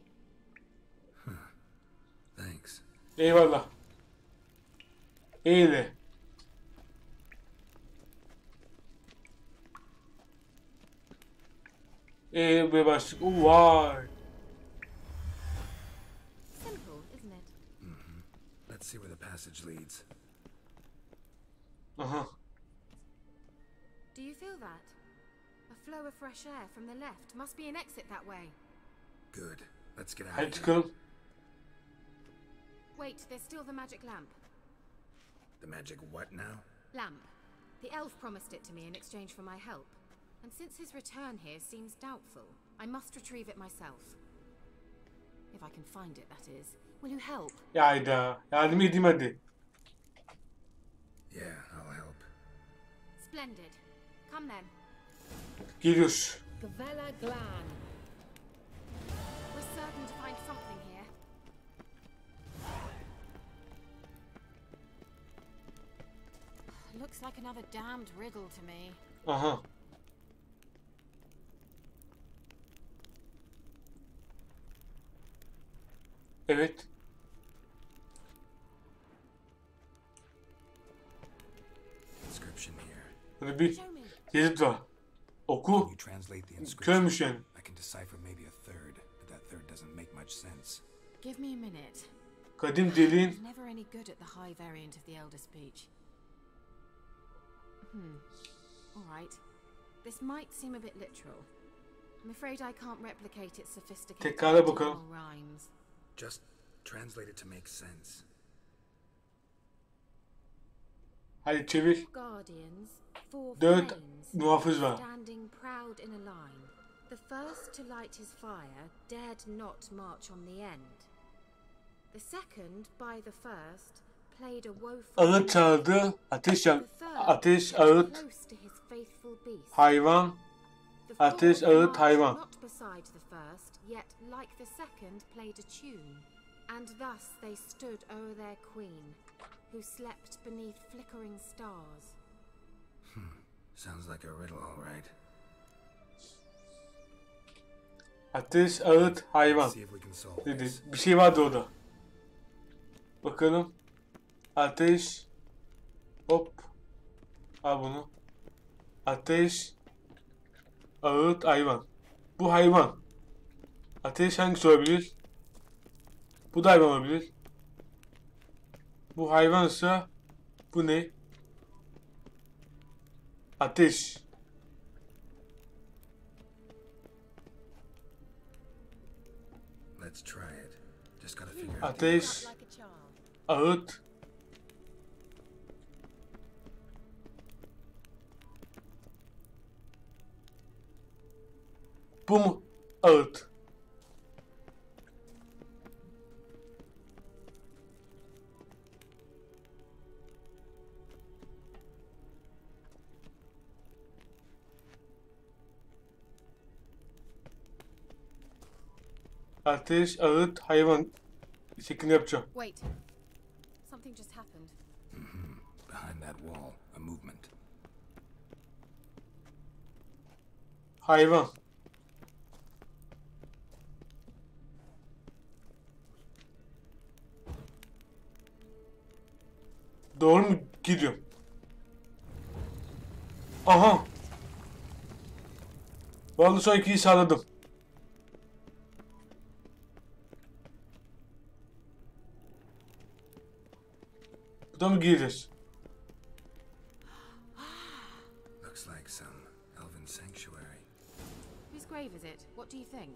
Thanks. Eyvallah. Eyle. Buraya başlık. Vay. Simple, isn't it? Let's see where the passage leads. Aha. Do you feel that? A flow of fresh air from the left. Must be an exit that way. Good. Let's get out Hadi of here. çıkalım. Wait, there's still the magic lamp. The magic what now? Lamp. The elf promised it to me in exchange for my help. And since his return here seems doubtful, I must retrieve it myself. If I can find it, that is. Will you help? Ya hayda. Yardım edeyim hadi. Yeah, I'll help. Splendid. Come then. Geliyoruz. Gavella Glan. We're certain to find something here. Looks like another damned riddle to me. Aha. Evet. Inscription here. Burada bir Show me. yazıt var. Can Oku. you translate the inscription? Körmüş yani. I can decipher maybe a third, but that third doesn't make much sense. Give me a minute. Kadim deliğin I'm never any good at the high variant of the Elder speech. All right. This might seem a bit literal. I'm afraid I can't replicate its sophisticated Tekrara bakalım. tonal rhymes. Just translate it to make sense. hadi çevir. Guardians, four 4 flames, muhafız var. standing proud in a line. The first to light his fire dared not march on the end. The second, by the first, played a woeful. Ağıt çağırdı. Ateş yak. The third Ateş kept ağıt close to his faithful beast. hayvan. The Ateş fourth ağıt marched hayvan. not beside the first, yet like the second played a tune. And thus they stood o'er their queen, who slept beneath flickering stars. Sounds like a riddle, all right. Ateş ağıt hayvan. See if we can solve Dedi. this. Bir şey vardı orada. Bakalım. Ateş. Hop. Al bunu. Ateş. Ağıt hayvan. Bu hayvan. Ateş hangisi olabilir? Bu da hayvan olabilir. Bu hayvansa bu ne? Ateş. Let's try it. Just gotta figure out the Ateş. Like a charm. Ağıt. Bu mu? Ağıt. Ateş, ağıt, hayvan şeklinde yapacağım. Wait. Something just happened. behind that wall, a movement. Hayvan. Doğru mu gidiyorum? Aha. Vallahi son ikiyi sağladım. Burada mı gireceğiz? Looks like some elven sanctuary. Whose grave is it? What do you think?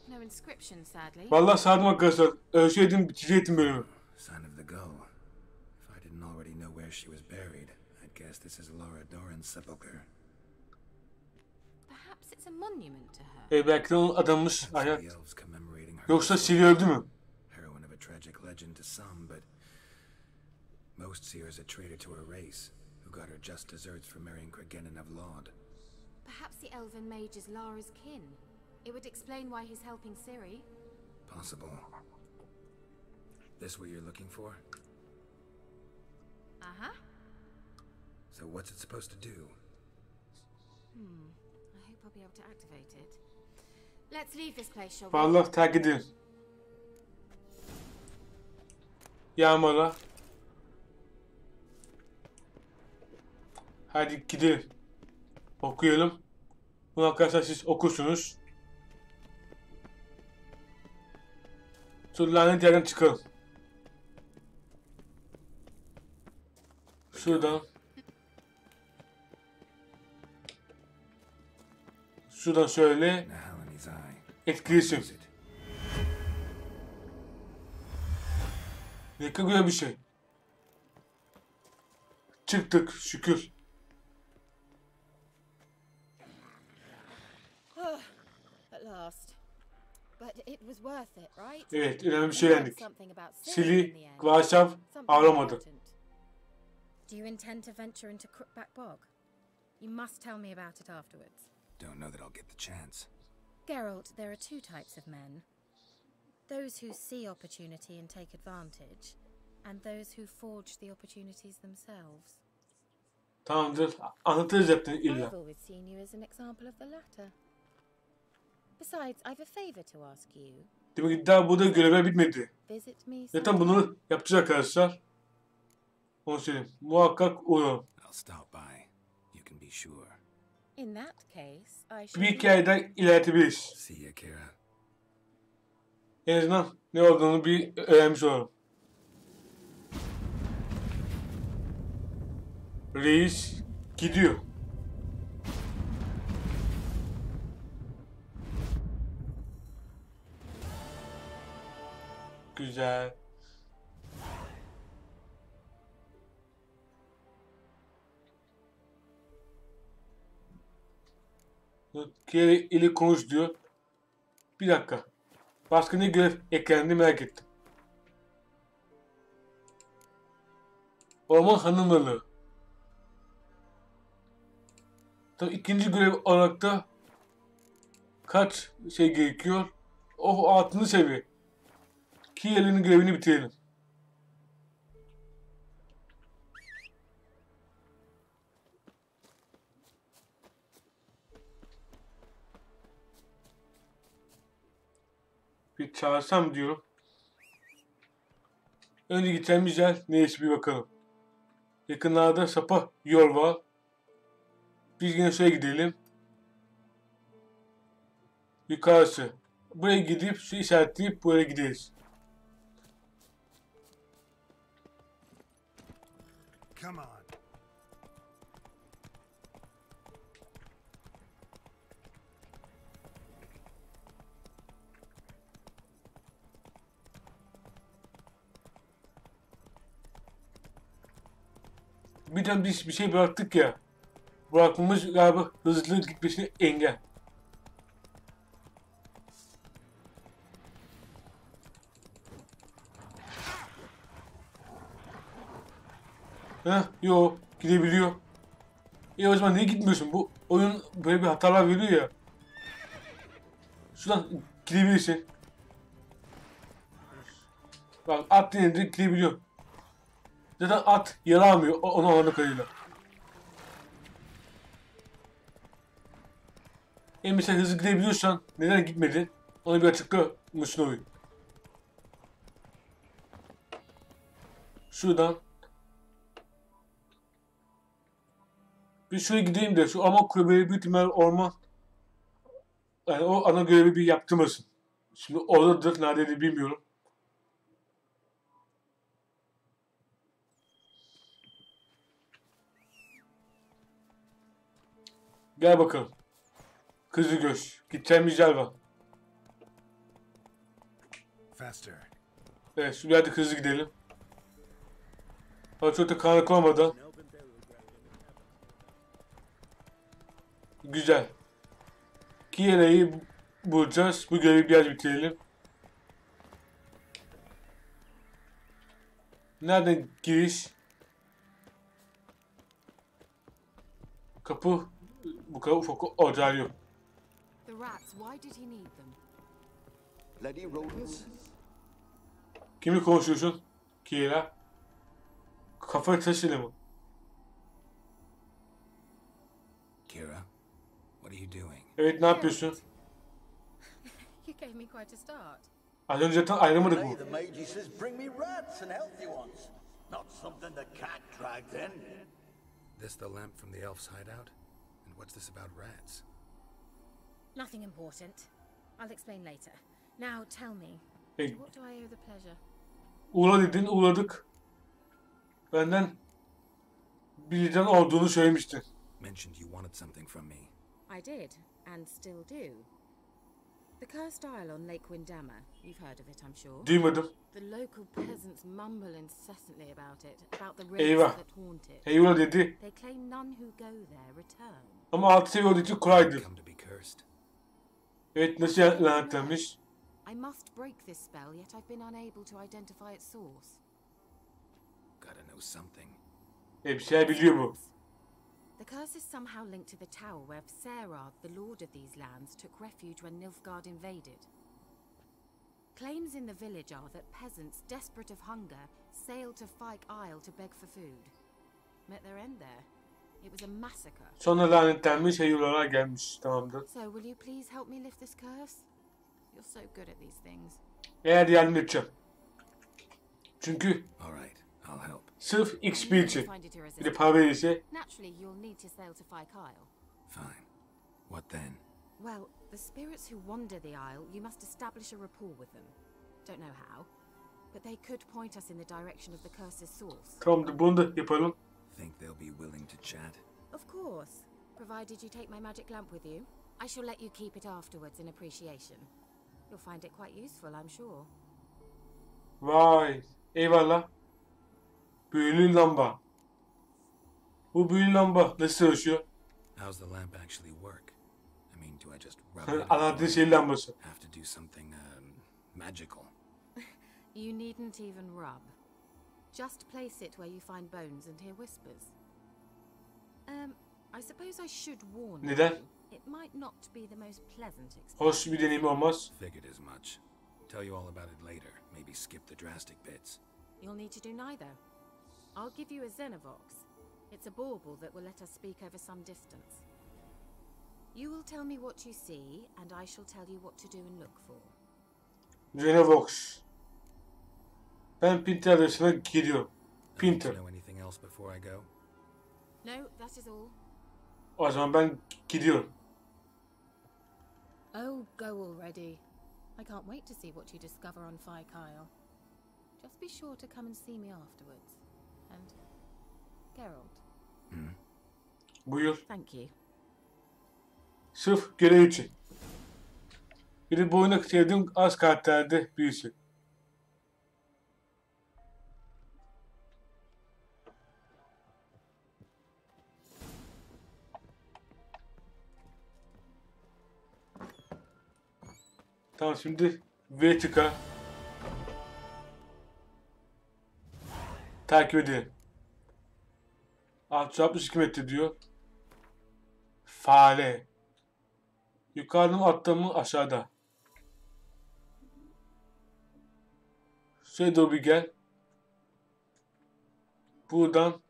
No inscription, sadly. Vallahi sardım arkadaşlar. Ölseydim bitirecektim bölümü. Sign of the gull. If I didn't already know where she was buried, I'd guess this is Laura Doran's sepulcher. Perhaps it's a monument to her. Belki de onun adammış The hayat. elves commemorating her. Yoksa Sili öldü mü? Heroine of a tragic legend to some, but most see her as a traitor to her race, who got her just desserts for marrying Cregennan of Laud. Perhaps the elven mage is Lara's kin. It would explain why he's helping Ciri. Possible. This what you're looking for? Uh-huh. So what's it supposed to do? I hope I'll be able to activate it. Let's leave this place, shall we? Vallahi terk edin. Yağmala. Hadi gidelim. Okuyalım. Bunu arkadaşlar siz okursunuz. Şu lanet yerden çıkalım. Şuradan. Şuradan şöyle Nahalani's eye. etkileşim. Use it. Ne kadar güzel bir şey. Çıktık şükür. At last. But it was worth it, right? Evet, önemli bir You şey learned yendik. something about Ciri in Sili, the end. Gvaşav Something ağlamadı. important. Do you intend to venture into Crookback Bog? You must tell me about it afterwards. Don't know that I'll get the chance. Geralt, there are two types of men. Those who see opportunity and take advantage, and those who forge the opportunities themselves. Tamamdır. Anlatırız zaten illa. I've always seen you as an example of the latter. Besides, I've a favor to ask you. Demek ki daha burada görevler bitmedi. Visit me Zaten sometime? bunu yapacağız arkadaşlar. Onu söyleyeyim. Muhakkak uğrarım. I'll stop by. You can be sure. In that case, I Bir shall... hikayeden ilerletebiliriz. See ya, Kira. En azından ne olduğunu bir öğrenmiş olalım. Reis gidiyor. Güzel. Kere ile konuş diyor. Bir dakika. Başka ne görev eklendi merak ettim. Orman hanımları. Tabii ikinci görev olarak da kaç şey gerekiyor? Oh, 6. seviye. Kiel'in görevini bitirelim. Bir çağırsam diyorum. Önce gideceğimiz yer neyse bir bakalım. Yakınlarda sapa yol var. Biz yine şuraya gidelim. Yukarısı. Buraya gidip şu işaretleyip buraya gideriz. Come on. Birden biz bir şey bıraktık ya. Bırakmamız galiba hızlı gitmesine engel. Heh, yo gidebiliyor. O zaman niye gitmiyorsun? Bu oyun böyle bir hatalar veriyor ya. Şuradan gidebilirsin. Bak at denildi gidebiliyor. Zaten at yaramıyor onu anladığım kadarıyla. Mesela hızlı gidebiliyorsan neden gitmedin? Onu bir açıkla mısın oyun. Şuradan Bir şuraya gideyim de şu ama kulübeyi büyük ihtimal orman. Yani o ana görevi bir yaptırmasın. Şimdi oradadır. Neredeydi bilmiyorum. Gel bakalım. Kızı göç. Gideceğim bir yer var. Faster. Evet, şimdi hadi hızlı gidelim. Hava çok da karanlık olmadan. Güzel. Kiele'yi bulacağız. Bu görevi biraz bitirelim. Nereden giriş? Kapı bu kadar ufak ocağı yok. The rats, why did he need them? Bloody rodents. Kimle konuşuyorsun? Kiele. Kafa taşıyla mı? Kira, what are you doing? Evet, ne yapıyorsun? You gave me quite a start. Az önce zaten ayrılmadık Hey, mı? the mage says bring me rats and healthy ones. Not something the cat dragged in. This the lamp from the elf's hideout? And what's this about rats? Nothing important. I'll explain later. Now tell me, Hey, what do I owe the pleasure? uğra dedin, uğradık. Benden birden olduğunu söylemiştin. Mentioned you wanted something from me. I did, and still do. The cursed isle on Lake Windammer. You've heard of it, I'm sure. Duymadım. The local peasants mumble incessantly about it, about the Eyvah. rats that haunt it. Eyvah dedi. They claim none who go there return. Ama altı seviye olduğu için kolaydı. Come to be cursed. Evet, nasıl lanetlenmiş? I must break this spell, yet I've been unable to identify its source. Gotta know something. Bir şeyler biliyor bu. The curse is somehow linked to the tower where Serard, the lord of these lands, took refuge when Nilfgaard invaded. Claims in the village are that peasants, desperate of hunger, sailed to Fyke Isle to beg for food. Met their end there. It was a massacre. Sonra lanetlenmiş, heyulalar gelmiş. Tamamdır. So will you please help me lift this curse? You're so good at these things. Eğer yardım edeceğim. Çünkü All right, I'll help. sırf XP You için. find it Bir de irresistible. para verirse. Naturally, you'll need to sail to Fyke Isle. Fine. What then? Well, the spirits who wander the isle, you must establish a rapport with them. Don't know how, but they could point us in the direction of the curse's source. Tamamdır, bunu da yapalım. Think they'll be willing to chat? Of course, provided you take my magic lamp with you. I shall let you keep it afterwards in appreciation. You'll find it quite useful, I'm sure. Vay. Eyvallah. Büyülü lamba. Bu büyülü lamba nasıl çalışıyor? How's the lamp actually work? I mean, do I just rub it? Anlattığın şey lambası. Have to do something magical. You needn't even rub. Just place it where you find bones and hear whispers. I suppose I should warn you. Neden? It might not be the most pleasant experience. Hoş bir deneyim olmaz. Figured as much. Tell you all about it later. Maybe skip the drastic bits. You'll need to do neither. I'll give you a Xenovox. It's a bauble that will let us speak over some distance. You will tell me what you see, and I shall tell you what to do and look for. Xenovox. Ben Pinter adresine gidiyorum. I need to Pinter. know anything else before I go? No, that is all. O zaman ben gidiyorum. Oh, go already. I can't wait to see what you discover on Fyke Isle. Just be sure to come and see me afterwards. And Geralt. Buyur. Thank you. Sırf görev için. Bir de bu oyunda sevdiğim az karakterde birisi. Tamam, şimdi Vertica takip edelim. 662 metre diyor. Fare. Yukarıda mı, altta mı, aşağıda? Şuraya doğru bir gel. Buradan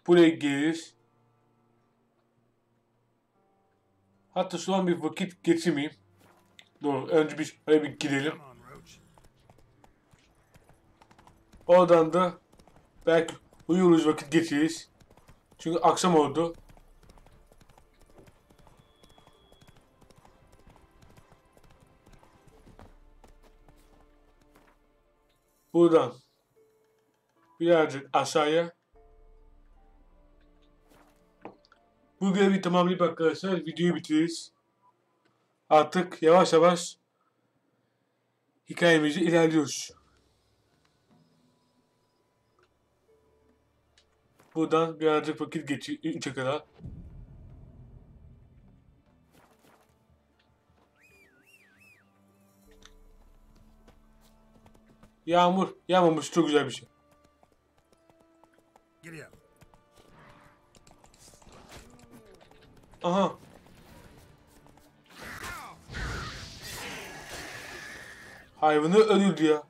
buraya geliriz. Hatta şu an bir vakit geçirmeyeyim. Doğru. Önce bir şöyle bir gidelim. Come on, Roach. Oradan da belki uyuruz, vakit geçiririz. Çünkü akşam oldu. Buradan birazcık aşağıya. Bu görevi tamamlayıp arkadaşlar videoyu bitiririz. Artık yavaş yavaş hikayemizi ilerliyoruz. Buradan birazcık vakit geçiyor 3'e kadar. Yağmur yağmamış, çok güzel bir şey. Aha. Hayvanı öldürdü ya.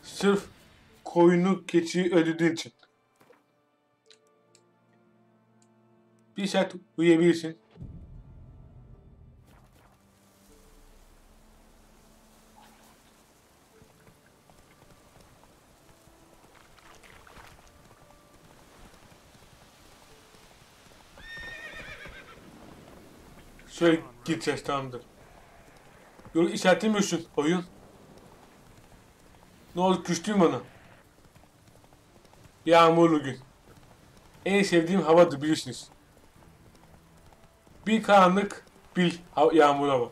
Sırf koyunu, keçiyi öldürdüğün için. Bir saat uyuyabilirsin. Şöyle gideceğiz, tamamdır. Yolu işaretlemiyorsun oyun. Ne oldu, küstün bana? Yağmurlu gün. En sevdiğim havadır bilirsiniz. Bir karanlık, bir yağmur hava.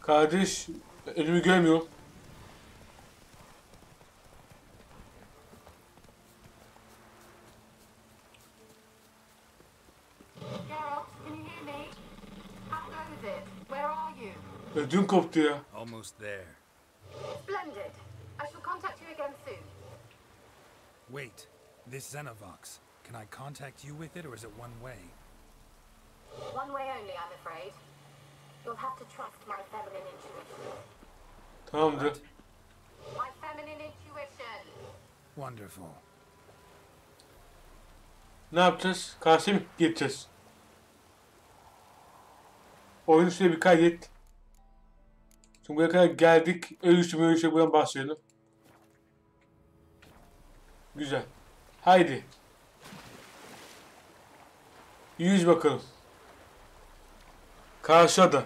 Kardeş, önümü görmüyorum. Ödüm koptu ya. Almost there. Splendid. I shall contact you again soon. Wait, this Xenovox. Can I contact you with it, or is it one way? One way only, I'm afraid. You'll have to trust my feminine intuition. Tamamdır. My feminine intuition. Wonderful. Ne yapacağız? Karşıya mı geçeceğiz? Oyunu şöyle bir kaydet. Şimdi buraya kadar geldik. Ölüşü buradan başlayalım. Güzel. Haydi. Yüz bakalım. Karşıda.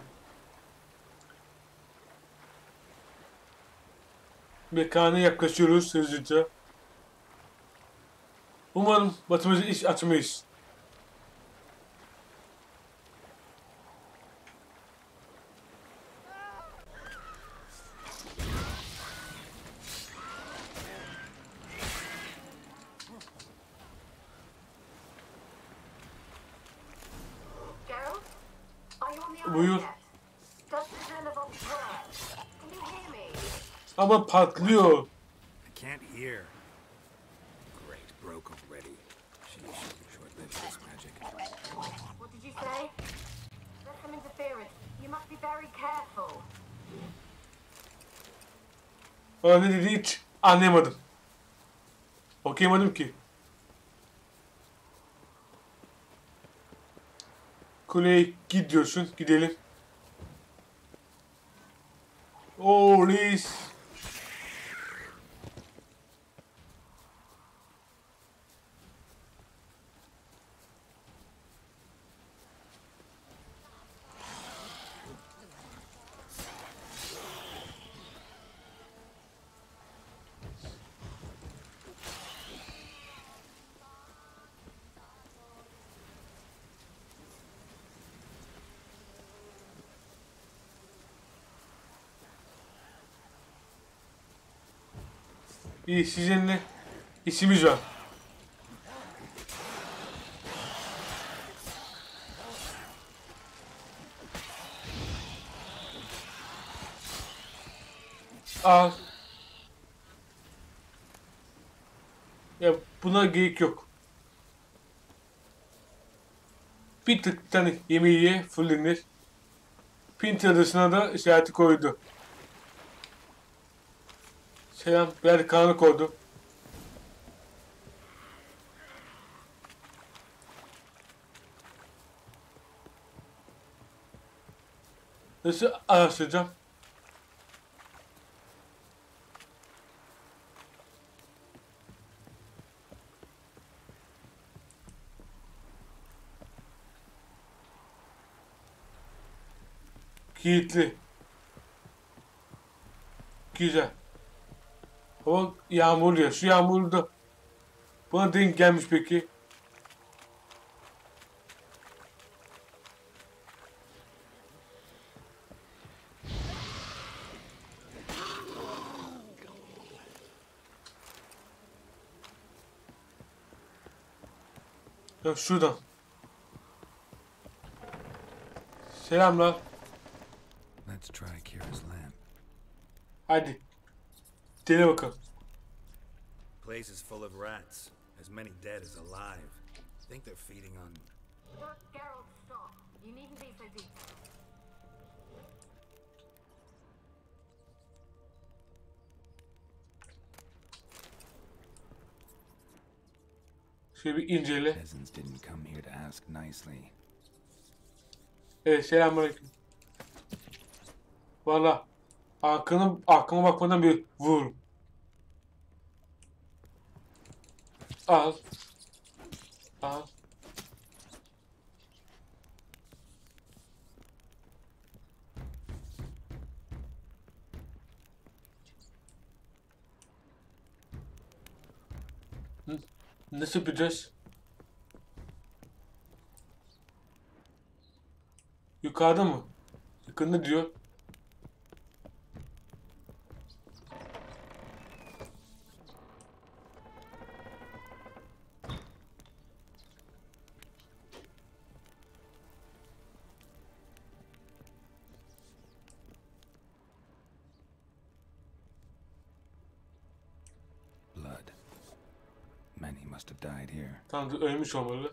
Mekana yaklaşıyoruz hızlıca. Umarım batımızı iş açmayız. Gerald, are you on the Buyur. island yet? Does the Xenovox work? Can you hear me? Ama patlıyor. I can't hear. Great, broke already. Sheesh, short-lived this magic. What did you say? There's some interference. You must be very careful. Bana ne dedi hiç anlayamadım. Okuyamadım ki. Kuleye gidiyorsun. Gidelim. Oh, reis. İyi, sizinle işimiz var. Al. Ya buna gerek yok. Bir tık tane yemeği fullenir. Pinti adasına da işareti koydu. Selam, biraz karanlık oldu. Nasıl araştıracağım? Kilitli. Güzel. Hava yağmurlu ya. Şu yağmurda buna denk gelmiş peki. Ya şuradan. Selamlar. Let's try Kira's lamp. Hadi. Dene bakalım. Place is full of rats, as many dead as alive. Think they're feeding on. Geralt, stop. You needn't be so detailed. Şöyle bir incele. Peasants didn't come here to ask nicely. Evet, selamünaleyküm. Valla arkama bakmadan bir vur. Al. Al. Nasıl yapacağız? Yukarıda mı? Yakında diyor. Blood. Many must have died here. Tamam, ölmüş olmalı.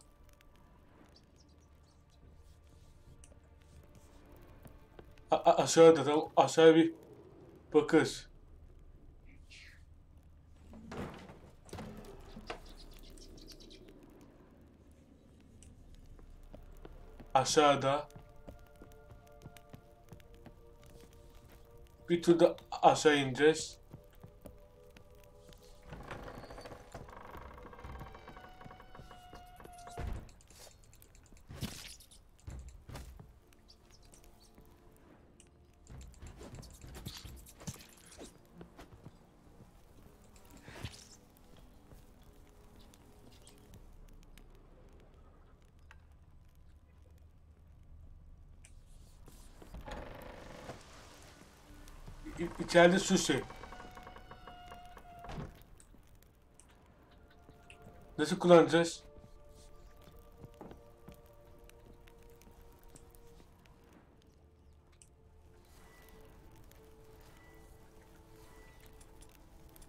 Aşağıda, tamam, aşağıya bir bakarız. Aşağıda. Bir tur da aşağı ineceğiz. İçeride su şey. Nasıl kullanacağız?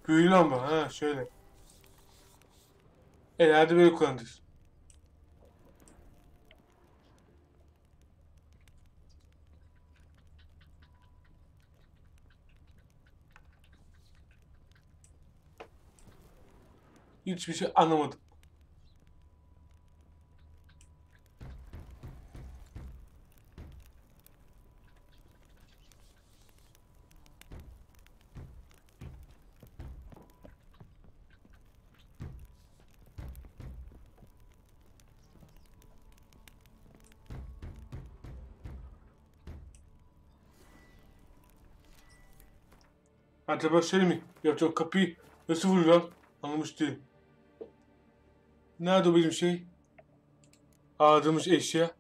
Büyülü lamba. Ha şöyle. Herhalde böyle kullanacağız. Hiçbir şey anlamadım. Acaba şey mi? Yapacağım, kapıyı nasıl vuruyor? Anlamış değilim. Nerede o benim şey? Aradığımız eşya.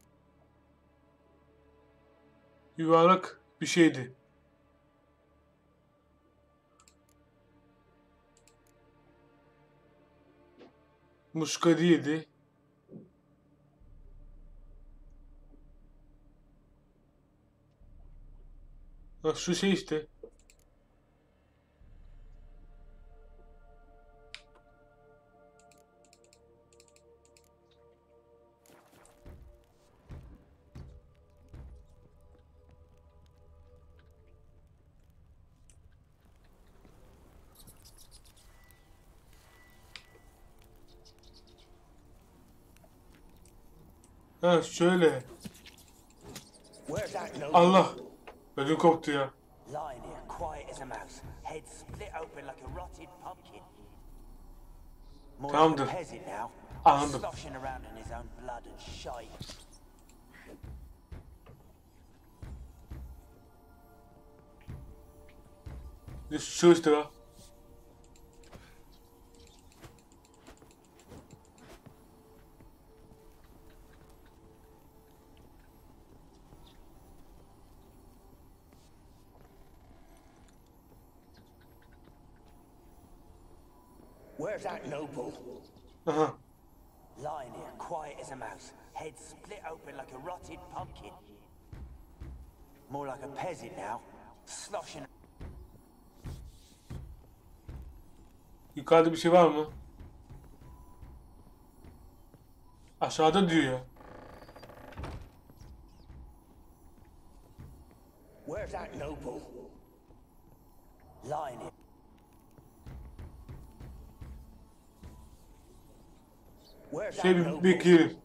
Yuvarlak bir şeydi. Muska değildi. Bak şu şey işte. Ha şöyle. Where's that no? Allah. Ödüm koptu ya. Lying here, quiet as a mouse, head split open like a rotted pumpkin. More like Tamamdır. a peasant now, Anladım. sloshing around in his own blood and shite. Şu işte bak. Where's that noble? Aha. Lying here, quiet as a mouse, head split open like a rotted pumpkin. More like a peasant now, sloshing. Yukarıda bir şey var mı? Aşağıda diyor ya. Where's that noble? Lying here. Where's that Şey noble? bekleyelim.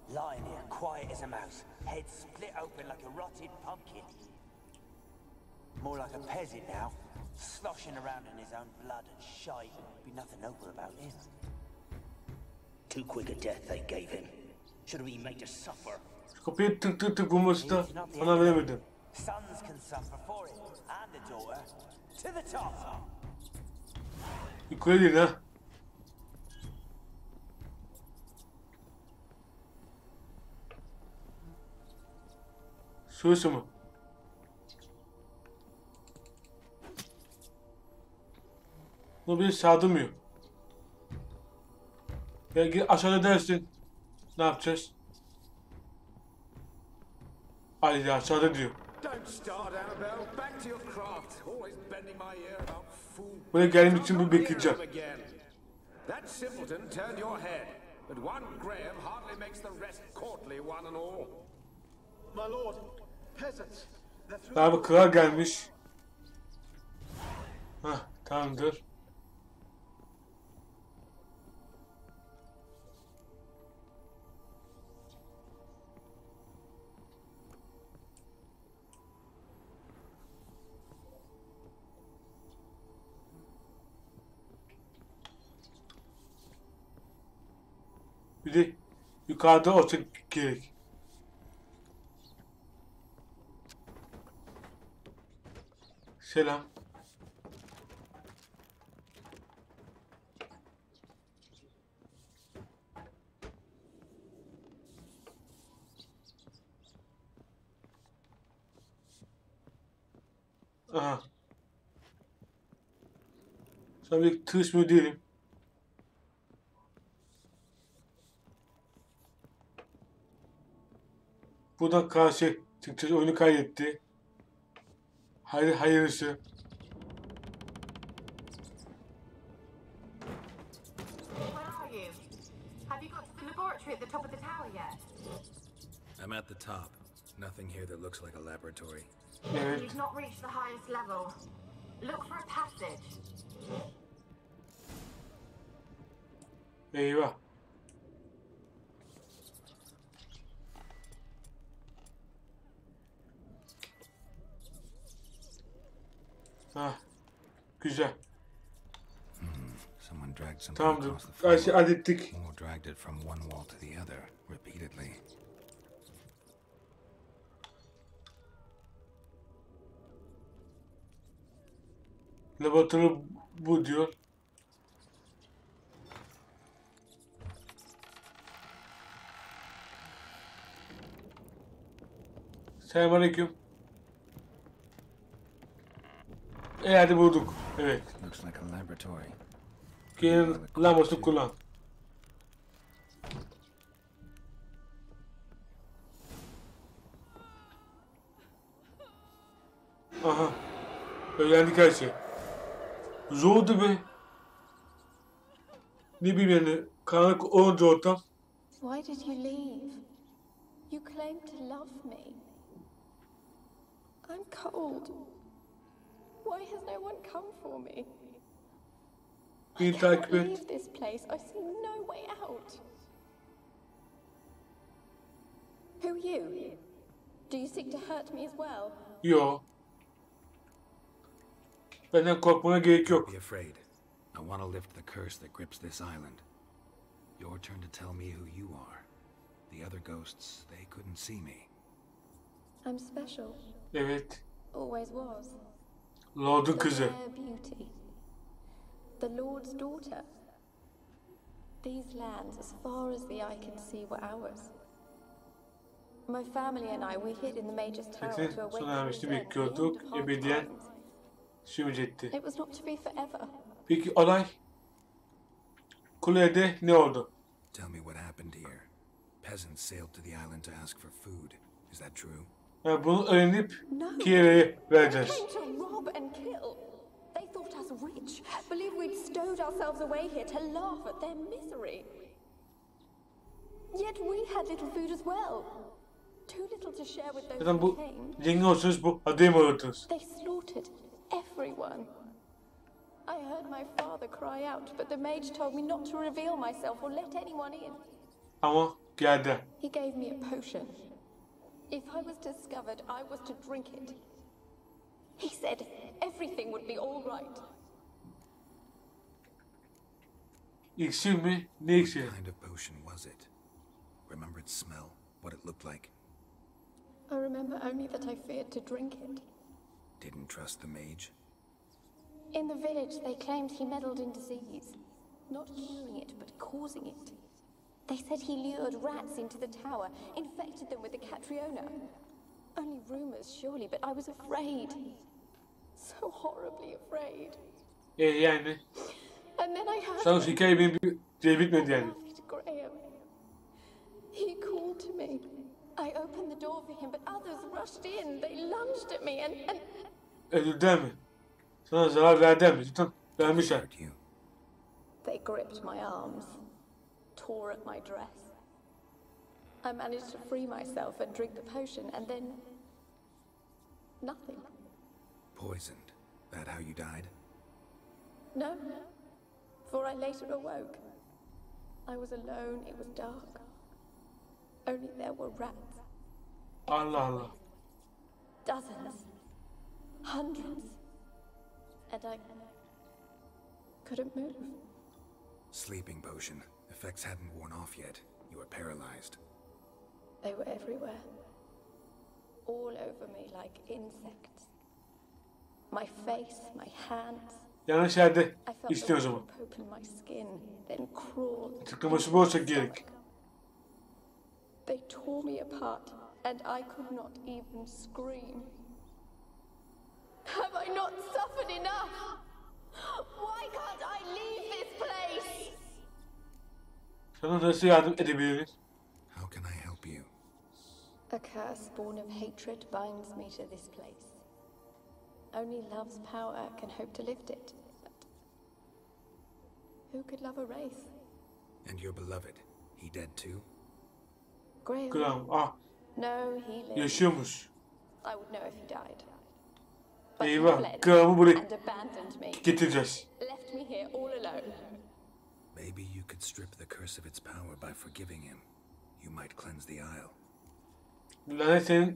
Lying here, quiet as a mouse, head split open like a rotted pumpkin. More like a peasant now, sloshing around in his own blood and shite. Be nothing noble about him. Too quick a death they gave him. Should have been made to suffer. Şu kapıyı tık tık tık vurması da bana veremedim. Sons can suffer for it, and the daughter. To the top! Yukarı değil ha. Şurası mı? Bunu bir sardırmıyor. Ya gel aşağıda dersin. Ne yapacağız? Ay aşağıda diyor. Don't start, Annabelle. Back to your craft. Always bending my ear about fool. Buraya geldiğim için bir bekleyeceğim. That simpleton turned your head, but one Graham hardly makes the rest courtly, one and all. My lord, peasants. Abi kral gelmiş. Hah tamamdır. Bir de yukarıda olsa gerek. Selam. Aha. Sonra bir tırsmıyor değilim. Buradan karşı çıkacağız. Oyunu kaydetti. Hayırlısı. Where are you? Have you got to the laboratory at the top of the tower yet? I'm at the top. Nothing here that looks like a laboratory. Evet. You've not reached the highest level. Look for a passage. Eyvah. Ah, güzel. Someone dragged something Tamamdır. across the Her şeyi floor. hallettik. More dragged it from one wall to the other, repeatedly. Laboratuvarı bu diyor. Selamünaleyküm. Hadi bulduk. Evet. Looks like a laboratory. Gelin lambası kullan. Aha. Öğrendik her şey. Zordu be. Ne bileyim yani. Karanlık olunca ortam. Why did you leave? You claimed to love me. I'm cold. Why has no one come for me? I Beni can't takip et. leave this place. I see no way out. Who are you? Do you seek to hurt me as well? Yo. Benden korkmana gerek yok. Don't be afraid. I want to lift the curse that grips this island. Your turn to tell me who you are. The other ghosts, they couldn't see me. I'm special. Evet. Always was. Lord'un The kızı. rare beauty. The Lord's daughter. These lands, as far as the eye can see, were ours. My family and I, we hid in the Major's tower Zaten to await sona the ermişti, return of the bekliyorduk. end of hard Ebediyen times. sürmeyecekti. It was not to be forever. Peki olay kulede ne oldu? Tell me what happened here. Peasants sailed to the island to ask for food. Is that true? Yani bunu öğrenip No. Kiera'ya They vereceğiz. came to rob and kill. They thought us rich, believed we'd stowed ourselves away here to laugh at their misery. Yet we had little food as well. Too little to share with those Zaten who bu came. zengin olsanız bu adayı mı uğratırız? They slaughtered everyone. I heard my father cry out, but the mage told me not to reveal myself or let anyone in. Ama geldi. He gave me a potion. If I was discovered, I was to drink it. He said everything would be all right. İksir mi? Ne iksiri? What kind of potion was it? Remember its smell? What it looked like? I remember only that I feared to drink it. Didn't trust the mage? In the village, they claimed he meddled in disease. Not healing it, but causing it. They said he lured rats into the tower, infected them with the Catriona. Only rumors, surely, but I was afraid. So horribly afraid. Yani And then I heard sanırım hikaye benim bir bitmedi yani. loved Graham. He called to me. I opened the door for him, but others rushed in. They lunged at me and Öldürdüler mi? Sana zarar verdiler mi? Cidden vermişler. Hurt you? they gripped my arms, tore at my dress. I managed to free myself and drink the potion, and then nothing. Poisoned. That how you died? No, for I later awoke. I was alone, it was dark. Only there were rats. Allah Allah. Dozens. Hundreds. And I couldn't move. Sleeping potion. Effects hadn't worn off yet. You were paralyzed. They were everywhere. All over me like insects. My face, my hands. Yanlış yerde I felt the istiyor o zaman. water poop in my skin, then crawled. Tıklaması bu olsa gerek. They tore me apart, and I could not even scream. Have I not suffered enough? Why can't I leave this place? Sana nasıl yardım edebiliriz? How can I help you? A curse born of hatred binds me to this place. Only love's power can hope to lift it. But who could love a race? And your beloved, he dead too? Graham? Gram. Ah, No, he lived. yaşıyormuş. I would know if he died. But he Eyvah. fled Gram'ı buraya and abandoned me. getireceğiz. Left me here all alone. Maybe you could strip the curse of its power by forgiving him. You might cleanse the isle. Lanet senin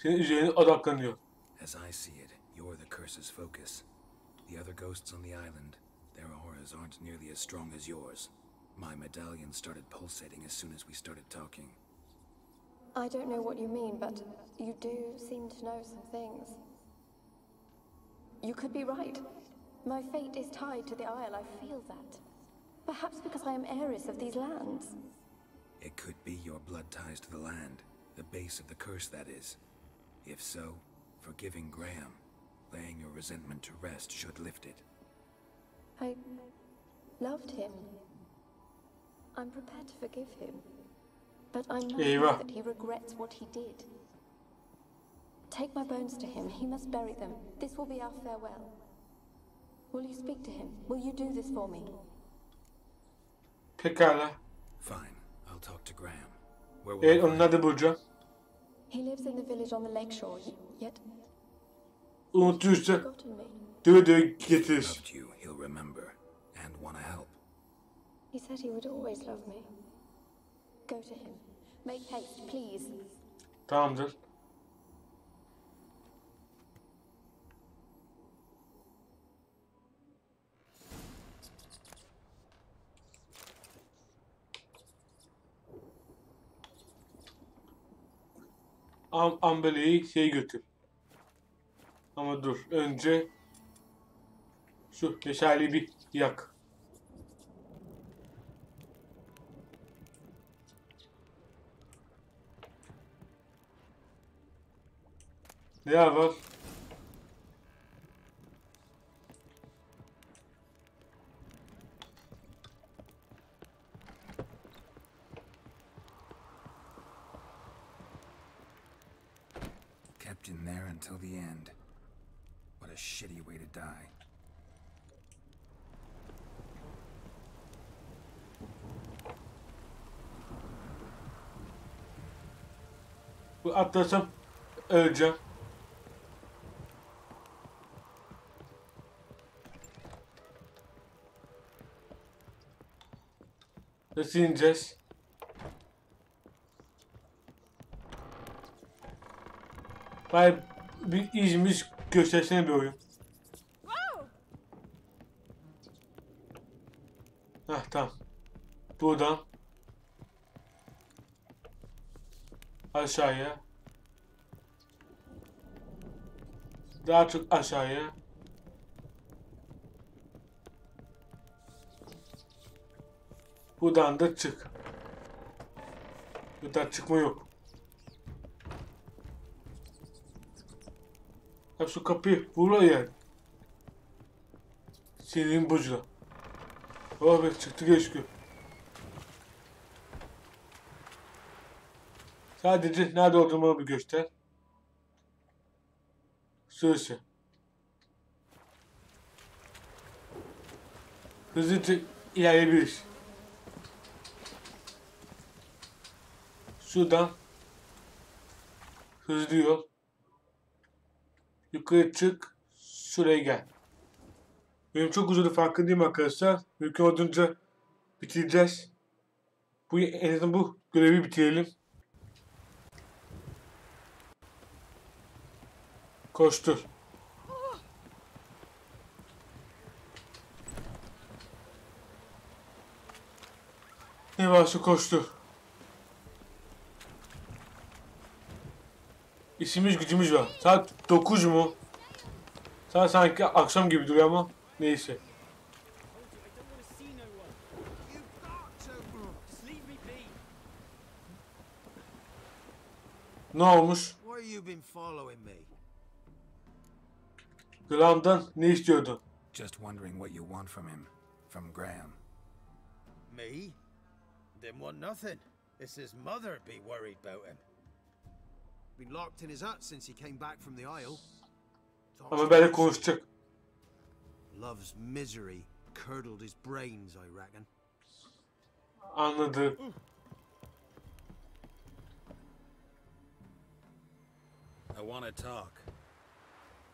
üzerine odaklanıyor. As I see it, you're the curse's focus. The other ghosts on the island, their auras aren't nearly as strong as yours. My medallion started pulsating as soon as we started talking. I don't know what you mean, but you do seem to know some things. You could be right. My fate is tied to the Isle, I feel that. Perhaps because I am heiress of these lands. It could be your blood ties to the land, the base of the curse, that is. If so, forgiving Graham, laying your resentment to rest should lift it. I loved him. I'm prepared to forgive him. But I must know Eyvah. that he regrets what he did. Take my bones to him. He must bury them. This will be our farewell. Will you speak to him? Will you do this for me? Pekala. Fine, I'll talk to Graham. Where will Evet, I find onları da him? bulacağım. He lives in the village on the lakeshore, yet Unutursa forgotten me. döve döve getiririz. Loved you, he'll remember, and want to help. He said he would always love me. Go to him. Make haste, please. Tamamdır. Ambeleyi götür. Ama dur. Önce şu meşaleyi bir yak. Ne var? Kept in there until the end. What a shitty way to die. Bu atlasam öleceğim. Nasıl ineceğiz? Vay, bir İzmir göstersene bir oyun. Hah, tamam. Buradan aşağıya. Daha çok aşağıya. Buradan da çık. Buradan çıkma yok. Hep şu kapıyı vur yani. Sinirim bozuldu. Oh be, çıktı geçti. Sadece nerede olduğumu bir göster. Sürüyorsunuz. Hızlıca ilerleyebiliriz. Şuradan hızlı yol. Yukarı çık. Şuraya gel. Benim çok uzun farkındayım arkadaşlar. Mümkün olduğunca bitireceğiz. En azından bu görevi bitirelim. Koştur. Ne varsa koştur. İşimiz gücümüz var. Saat 9 mu? Saat sanki akşam gibi duruyor ama neyse. Ne olmuş? Graham'dan ne istiyordun? Just wondering what you want from him. From Graham. Me? Didn't want nothing. It's his mother be worried about him. Been locked in his hut since he came back from the Isle. Ama böyle konuşacak. Love's misery curdled his brains, I reckon. Anladım. I want to talk.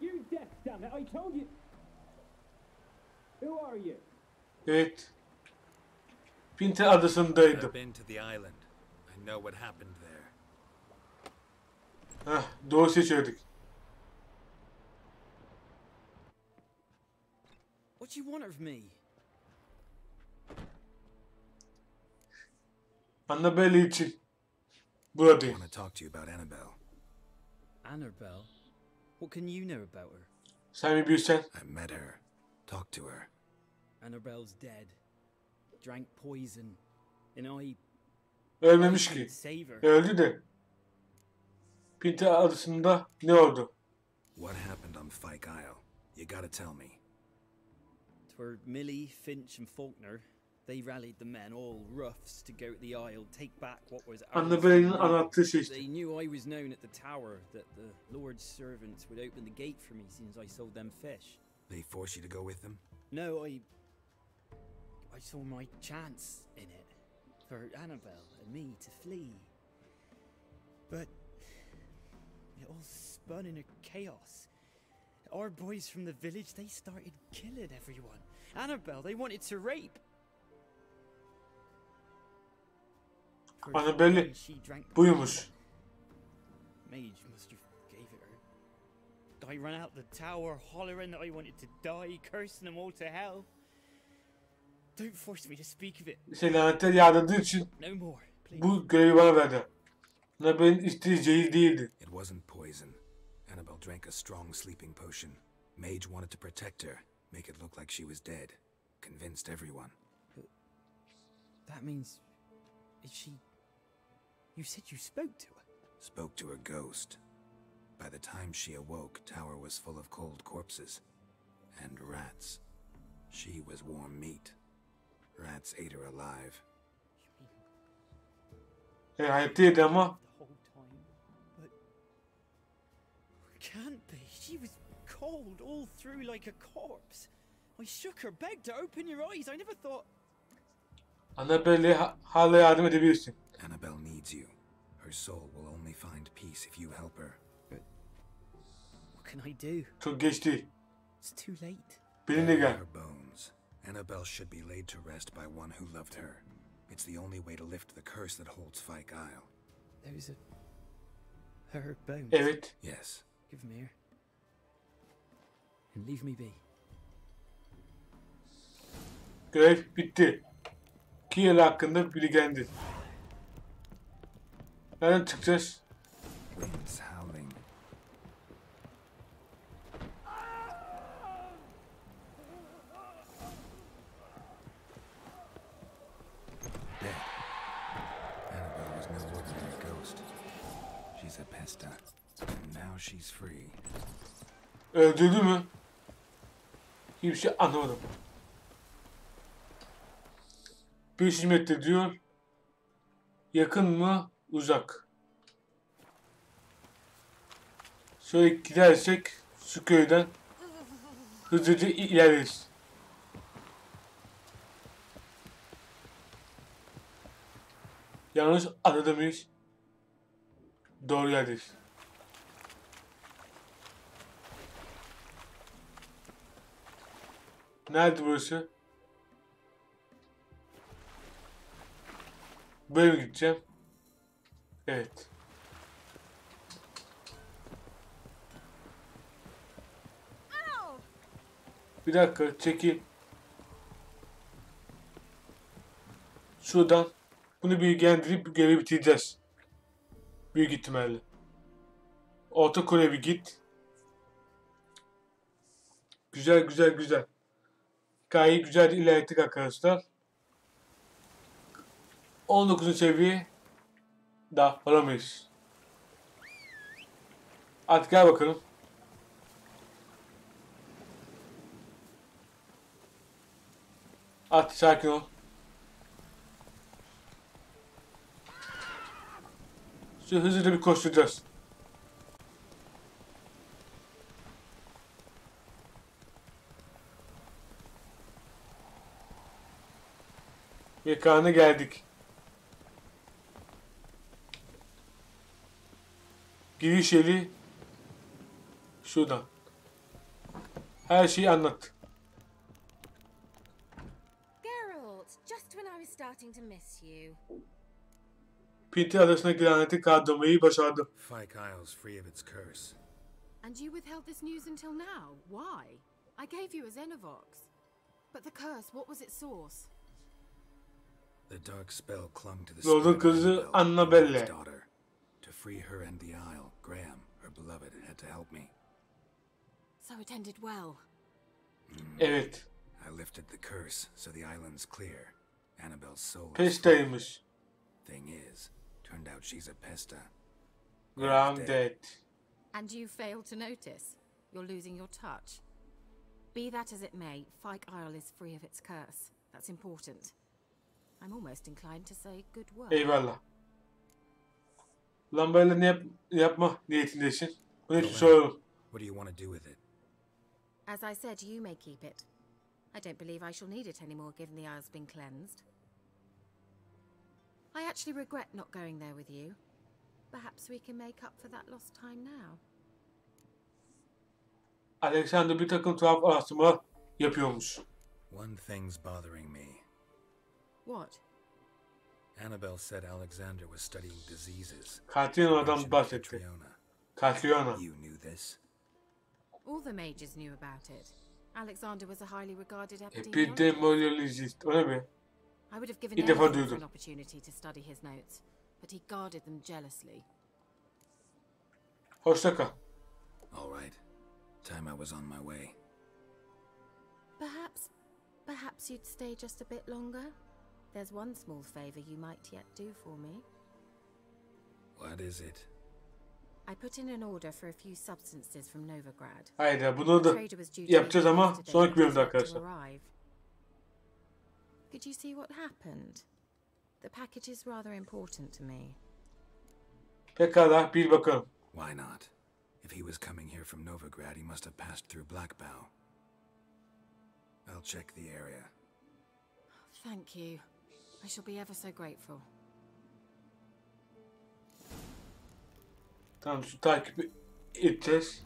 You deaf, damn it! I told you. Who are you? Evet. Pinter adasındaydım. I've been to the island. I know what happened there. Heh, doğru seçiyorduk. What do you want of me? Annabelle için I buradayım. want to talk to you about Annabelle. Annabelle? What can you know about her? Sen bir bilsen. I met her. Talked to her. Annabelle's dead. Drank poison. And I Ölmemiş ki. save her. Öldü de. Pinter adasında ne oldu? What happened on Fyke Isle? You gotta tell me. Twere Millie, Finch, and Faulkner. They rallied the men, all roughs, to go to the Isle, take back what was ours. Annabelle'nin anlattığı şey işte. They knew I was known at the tower, that the Lord's servants would open the gate for me since I sold them fish. They force you to go with them? No, I saw my chance in it, for Annabelle and me to flee. But it all spun in a chaos. Our boys from the village, they started killing everyone. Annabelle, they wanted to rape. first Annabelle time she drank the buymuş. Mage must have gave it her. I ran out the tower hollering that I wanted to die, cursing them all to hell. Don't force me to speak of it. İşte lanetler yağdırdığı için No more, please. bu görevi bana verdi. Annabelle'in isteyeceği değildi. It wasn't poison. Annabelle drank a strong sleeping potion. Mage wanted to protect her, make it look like she was dead. Convinced everyone. That means... Is she... You said you spoke to her? Spoke to a ghost. By the time she awoke, tower was full of cold corpses. And rats. She was warm meat. Rats ate her alive. Hayattaydı ama The whole time, but... Can't be. She was cold all through like a corpse. I shook her, begged her, open your eyes. I never thought... Annabelle'ye hala yardım edebilirsin. Annabelle needs you. Her soul will only find peace if you help her. What can I do? Çok geç değil. It's too late. Benimle gel. Her bones. Annabelle should be laid to rest by one who loved her. It's the only way to lift the curse that holds Fyke Isle. Those are... her bones. Evet. Yes. Give them here. And leave me be. Görev bitti. Kiel hakkında bilgilendir. Nereden çıkacağız? Winds howling. Dead. Annabelle was no ordinary ghost. She's a pesta. And now she's free. Öldürdü mü? Hiçbir şey anlamadım. 500 metre diyor. Yakın mı? Uzak. Şöyle gidersek şu köyden hızlıca ilerleriz. Yanlış adada mıyız? Doğru yerdeyiz. Nerede burası? Böyle mi gideceğim? Evet. Bir dakika çekil. Şuradan bunu bilgilendirip görevi bitireceğiz. Büyük ihtimalle. Orta Kore'ye bir git. Güzel güzel güzel. Hikayeyi güzel ilerlettik arkadaşlar. 19. seviye daha olamayız. Artık gel bakalım. Artık sakin ol. Şu hızlıca bir koşturacağız. Yakana geldik. Giriş yeri şuradan. Her şeyi anlat. Geralt, just when I was starting to miss you. Pinti adasına laneti kaldırmayı başardı. Fyke Isle's free of its curse. And you withheld this news until now. Why? I gave you a Xenovox. But the curse, what was its source? The dark spell clung to the Lord'un spirit of kızı Annabelle, Annabelle. his daughter. To free her and the Isle, Graham, her beloved, had to help me. So it ended well. Evet. I lifted the curse, so the island's clear. Annabelle's soul is free. Pestaymış. Thing is, turned out she's a pesta. Graham dead. And you failed to notice. You're losing your touch. Be that as it may, Fyke Isle is free of its curse. That's important. I'm almost inclined to say good work. Eyvallah. Lambayla ne yapma niyetindesin? Bunu hiç soralım. What do you want to do with it? As I said, you may keep it. I don't believe I shall need it anymore, given the Isle's been cleansed. I actually regret not going there with you. Perhaps we can make up for that lost time now. Alexander bir takım tuhaf araştırmalar yapıyormuş. One thing's bothering me. What? Annabelle said Alexander was studying diseases. Katyona'dan bahsetti. Katyona. You knew this? All the mages knew about it. Alexander was a highly regarded epidemiologist. Epidemiologist. O ne be? I would have given İlk defa anything for duydum. an opportunity to study his notes, but he guarded them jealously. Hoşça kal. All right. Time I was on my way. Perhaps you'd stay just a bit longer? There's one small favor you might yet do for me. What is it? I put in an order for a few substances from Novigrad. Haydi bunu da Trader was due to yapacağız leave ama yesterday, sonraki but bölümde he's yet to arkadaşlar. arrive. Could you see what happened? The package is rather important to me. Pekala bir bakalım. Why not? If he was coming here from Novigrad, he must have passed through Blackbow. I'll check the area. Thank you. I shall be ever so grateful. Tamam şu takip edeceğiz.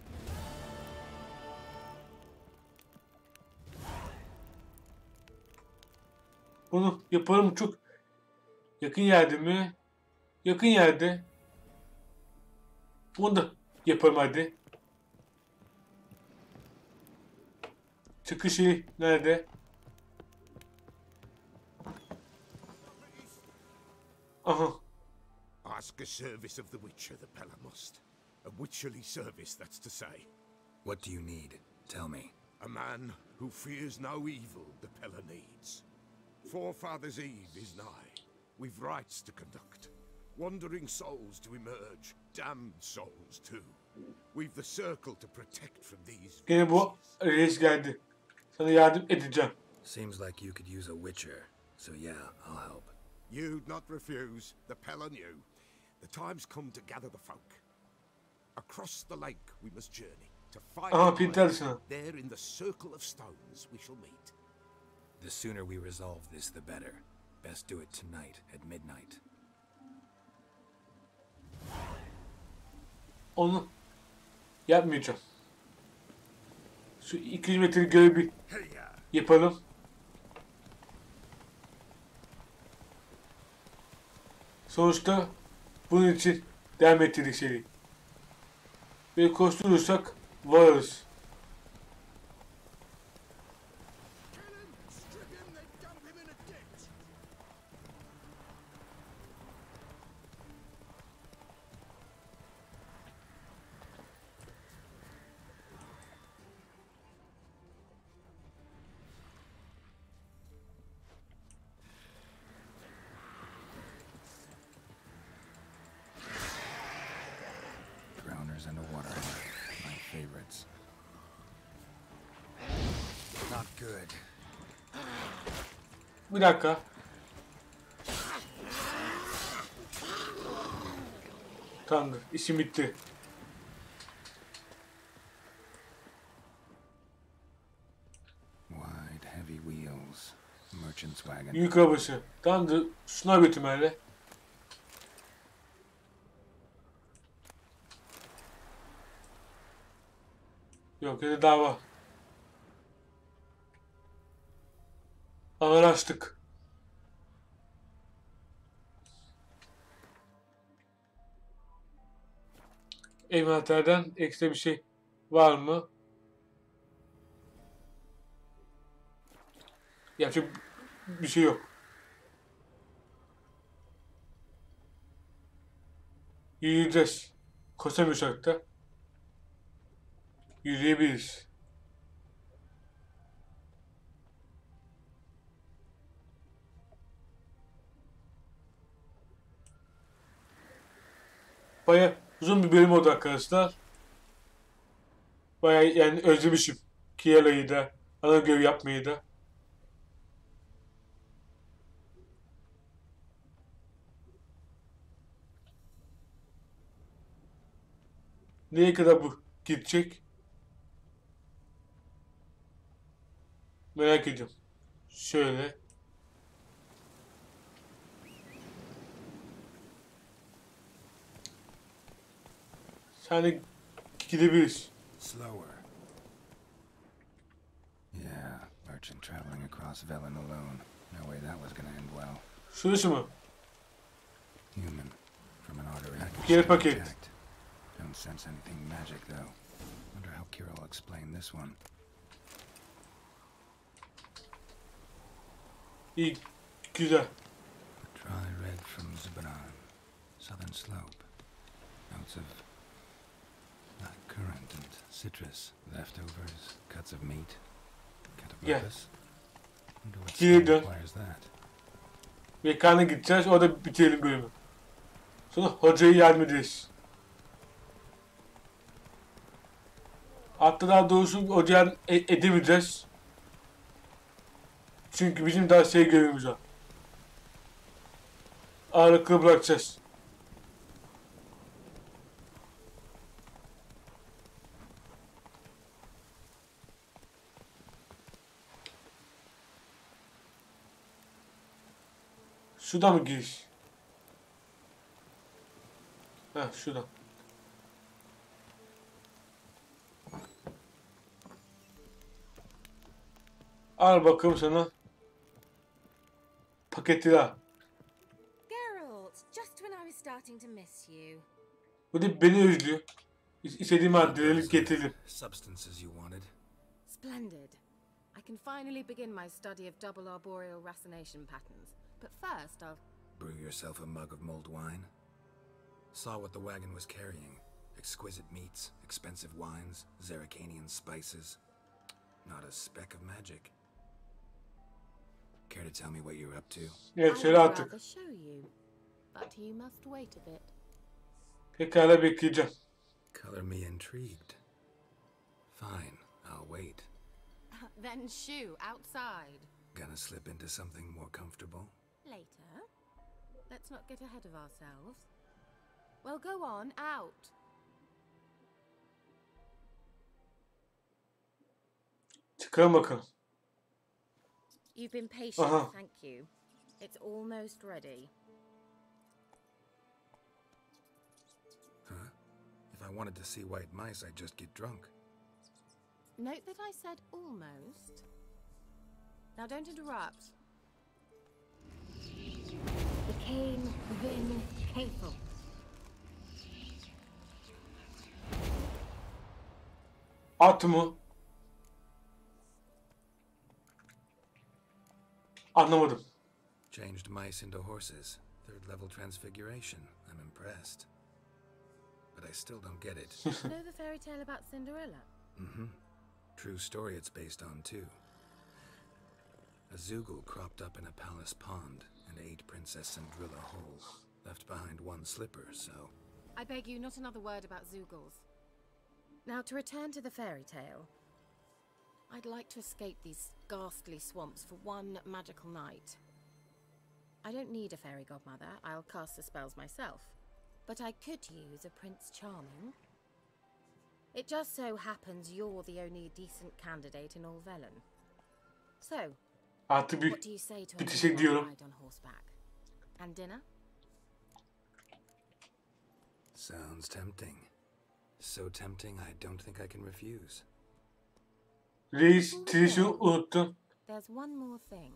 Bunu yapalım çok yakın yerde mi? Yakın yerde. Bunu da yapalım hadi. Çıkışı nerede? Aha. Ask a service of the Witcher, the Pella must. A witcherly service, that's to say. What do you need? Tell me. A man who fears no evil the Pella needs. Forefathers' Eve is nigh. We've rites to conduct. Wandering souls to emerge. Damned souls too. We've the circle to protect from these. Gene bu reis geldi. Sana yardım edeceğim. Seems like you could use a witcher. So yeah, I'll help. You'd not refuse. The Pella knew. The time's come to gather the folk. Across the lake we must journey to find Aha the pintersin. mind. There in the circle of stones we shall meet. The sooner we resolve this, the better. Best do it tonight at midnight. Onu yapmayacağım. Şu 200 metre görevi yapalım. Sonuçta bunun için devam ettirdik seri. Ve koşturursak varırız. Drowners and a water. My favorites. Not good. Bir dakika. Tamamdır. İşim bitti. Wide, heavy wheels. Merchant's wagon. Büyük arabası. Tamamdır. Şuna götürme hele. Yok ya da daha var. Araştık. Envanterden ekstra bir şey var mı? Yapacak bir şey yok. Yürüyeceğiz. Koşamıyorsak da yürüyebiliriz. Baya uzun bir bölüm oldu arkadaşlar. Baya yani özlemişim. Kiela'yı da, ana görev yapmayı da. Neye kadar bu gidecek? Merak ediyorum. Şöyle. Yani gidebiliriz. Slower. Yeah, merchant traveling across Velen alone. No way that was gonna end well. Şurası mı? Human, from an artery. Geri paket. Don't sense anything magic though. Wonder how Kira will explain this one. İyi. Güzel. Dry red from Zubaran, southern slope. Notes of black currant and citrus, leftovers, cuts of meat. Catabatus. Wonder what Geri spell dön. requires that. Mekana gideceğiz. Orada bitirelim bölümü. Sonra hocaya yardım edeceğiz. Hatta daha doğrusu hocaya edemeyeceğiz. Çünkü bizim daha görevimiz var. Ağırlıklı bırakacağız. Şuradan mı giriş? Heh, şuradan. Al bakalım sana. Paketi al. Geralt, just when I was starting to miss you. Bu da beni özlüyor. İstediğim maddeleri getirdim. Substances you wanted. Splendid. I can finally begin my study of double arboreal racination patterns. But first, I'll... Brew yourself a mug of mulled wine. Saw what the wagon was carrying. Exquisite meats, expensive wines, Zeracanian spices. Not a speck of magic. Care to tell me what you're up to? Evet, şöyle I'd artık. rather show you. But you must wait a bit. Pekala bekleyeceğim. Color me intrigued. Fine, I'll wait. Then shoo, outside. Gonna slip into something more comfortable? Later. Let's not get ahead of ourselves. Well, go on, out. Çıkalım bakalım. You've been patient, Aha. thank you. It's almost ready. Huh? If I wanted to see white mice, I'd just get drunk. Note that I said almost. Now don't interrupt. Became Vin Cathel. At mı? Anlamadım. Changed mice into horses. Third level transfiguration. I'm impressed. But I still don't get it. Know the fairy tale about Cinderella? Mm-hmm. True story it's based on, too. A Zoogle cropped up in a palace pond and ate Princess Cinderella whole. Left behind one slipper, so... I beg you, not another word about Zoogles. Now, to return to the fairy tale, I'd like to escape these ghastly swamps for one magical night. I don't need a fairy godmother, I'll cast the spells myself. But I could use a Prince Charming. It just so happens you're the only decent candidate in all Velen. So, Artık what do you say to a bitişe long gidiyorum. ride on horseback? And dinner? Sounds tempting. So tempting, I don't think I can refuse. Reis trişi unuttum. There's one more thing.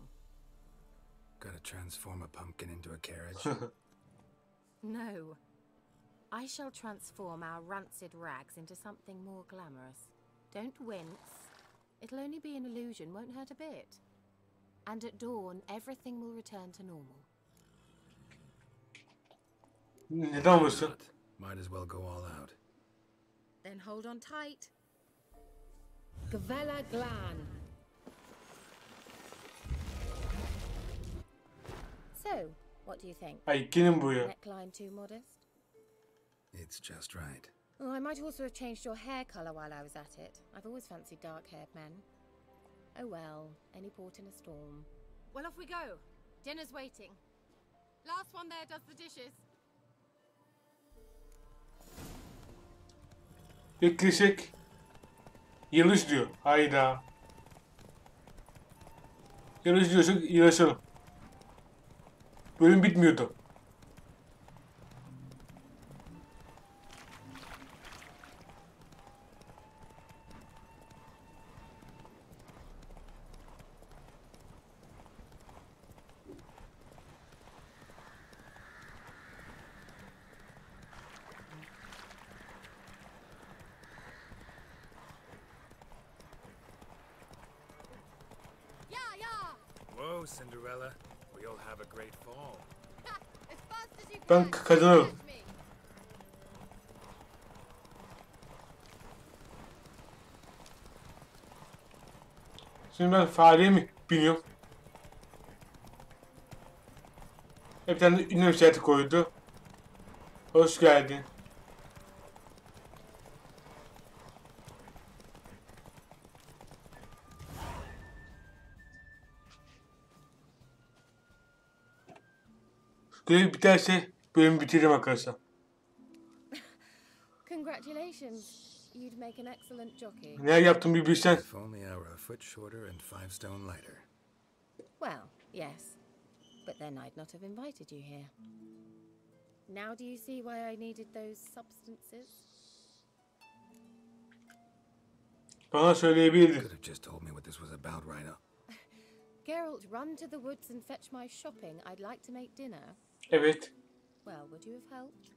Gotta transform a pumpkin into a carriage? No. I shall transform our rancid rags into something more glamorous. Don't wince. It'll only be an illusion, won't hurt a bit. And at dawn, everything will return to normal. Neden olmasın? Might as well go all out. Then hold on tight. Gavella Glan. So, what do you think? Ay gelin buraya. Neckline too modest? It's just right. Oh, I might also have changed your hair colour while I was at it. I've always fancied dark-haired men. Oh well, any port in a storm. Well, off we go. Dinner's waiting. Last one there does the dishes. Beklesek. Yanlış diyor. Hayda. Yanlış diyorsak yarışalım. Bölüm bitmiyordu. go, Cinderella, or you'll have a great fall. Ben kazanırım. Şimdi ben fareye mi biniyorum? Bir tane ünlem işareti koydu. Hoş geldin. Görev biterse bölümü bitiririm arkadaşlar. Congratulations. You'd make an excellent jockey. Ne yaptım bir bilsen. If only I were a foot shorter and 5 stone lighter. Well, yes. But then I'd not have invited you here. Now do you see why I needed those substances? Bana söyleyebilirdin. Could have just told me what this was about right up. Geralt, run to the woods and fetch my shopping. I'd like to make dinner. Evet. Well, would you have helped?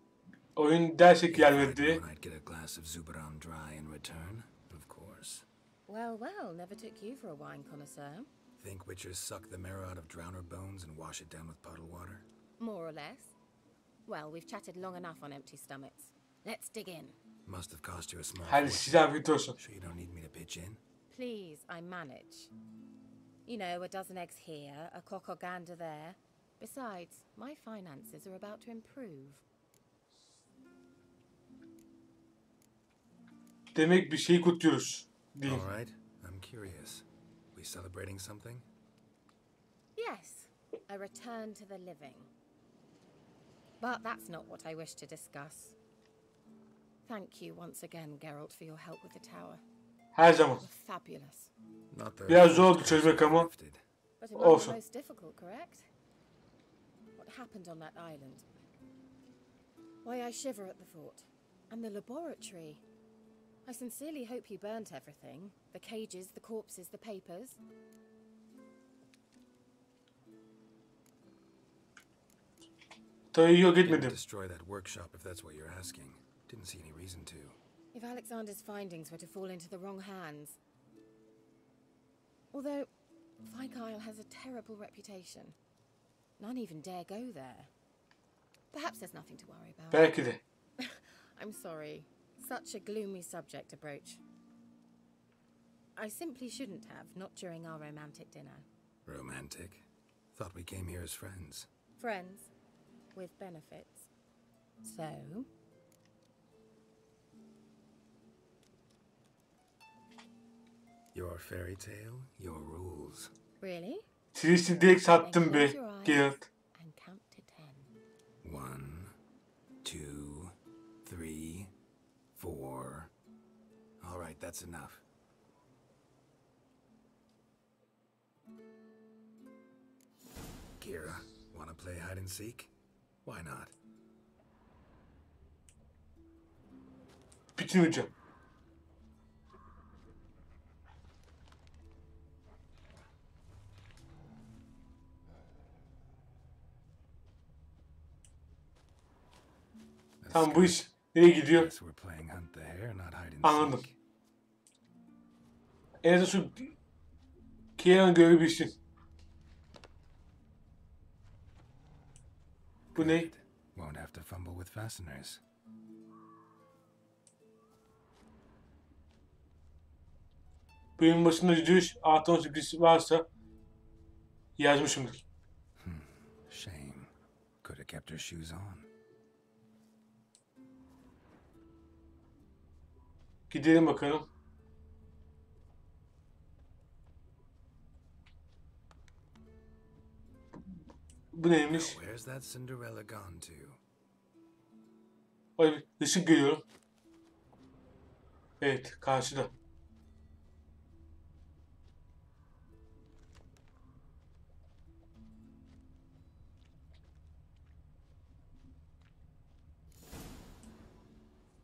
Oyun derse If I'd gelmedi. known I'd get a glass of Zubaram dry in return, of course. Well, well, never took you for a wine connoisseur. Think witchers suck the marrow out of drowner bones and wash it down with puddle water? More or less. Well, we've chatted long enough on empty stomachs. Let's dig in. Must have cost you a small Hadi fortune. size afiyet olsun. Sure you don't need me to pitch in? Please, I manage. You know, a dozen eggs here, a cock or gander there. Besides, my finances are about to improve. Demek bir şeyi kutluyoruz. Değil. All right, I'm curious. We celebrating something? Yes, a return to the living. But that's not what I wish to discuss. Thank you once again, Geralt, for your help with the tower. Her zaman. You were fabulous. Not the Biraz zordu çözmek ama. lifted. But among the Awesome. most difficult, correct? What happened on that island? Why, I shiver at the thought. And the laboratory. I sincerely hope you burnt everything. The cages, the corpses, the papers. Tabii yok Didn't etmedim. destroy that workshop if that's what you're asking. Didn't see any reason to. If Alexander's findings were to fall into the wrong hands. Although, Vikyle has a terrible reputation. None even dare go there. Perhaps there's nothing to worry about. Belki de. I'm sorry. Such a gloomy subject to broach. I simply shouldn't have, not during our romantic dinner. Romantic? Thought we came here as friends. Friends, with benefits. So? Your fairy tale, your rules. Really? Silisi direkt sattım Then be. close your eyes Geralt. and count to 10. 1, 2, 3, 4. All right, that's enough. Kira, wanna play hide and seek? Why not? Bütün hocam. That's Tamam bu good. iş nereye gidiyor? Guess we're playing hunt the hare, not hide and Anladım. seek. En azından şu Kia'nın görevi bilsin. Bu ne? Good. Won't have to fumble with fasteners. Bölümün başında düş artı 18 varsa yazmışımdır. Shame. Could have kept her shoes on. Gidelim bakalım. Bu neymiş? Where's that Cinderella gone to? Ay ışık görüyorum. Evet karşıda.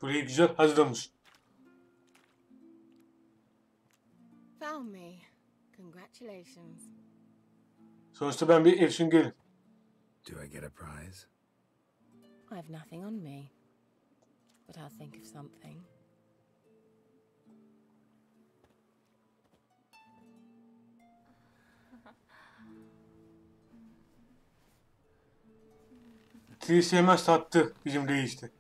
Burayı güzel hazırlamış. Found me. Congratulations. Sonuçta ben bir efsun gelim. Do I get a prize? I have nothing on me. But I'll think of something. Trisi hemen sattı bizim reisti.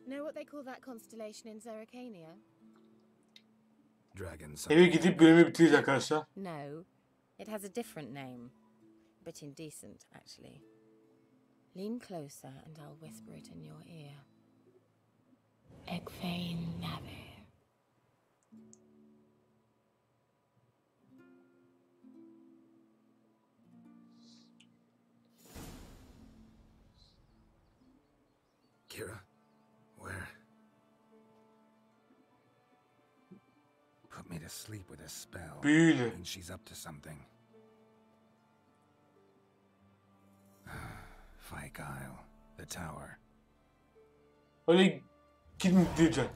Know what they call that constellation in Zerrikania? Dragon Eve gidip bölümü bitiririz arkadaşlar. No, it has a different name, but indecent, actually. Lean closer and I'll whisper it in your ear. Egfain Nave. Kira, where? Put me to sleep with a spell. Büyüyle. And she's up to something. Fike Isle, the tower. Öyle gidin diyeceğim.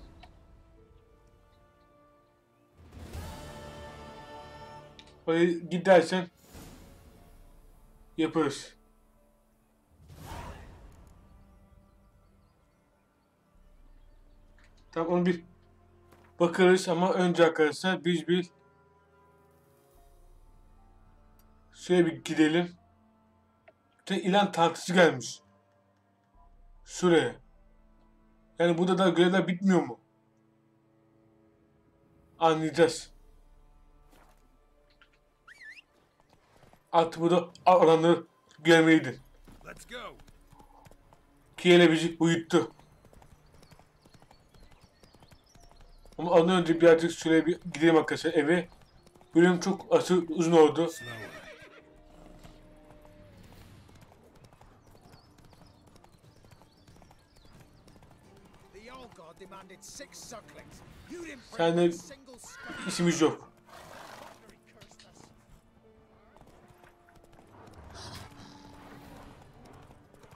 Öyle gidersen yaparız. Tamam, onu bir bakarız ama önce arkadaşlar biz bir şöyle bir gidelim. İlan tartısı gelmiş. Şuraya. Yani burada da görevler bitmiyor mu? Anlayacağız. Artık burada alanları görmeliydin. Ki bizi uyuttu. Ama ondan önce birazcık şuraya bir gidelim arkadaşlar eve. Bölüm çok asıl uzun oldu. Sende işimiz yok.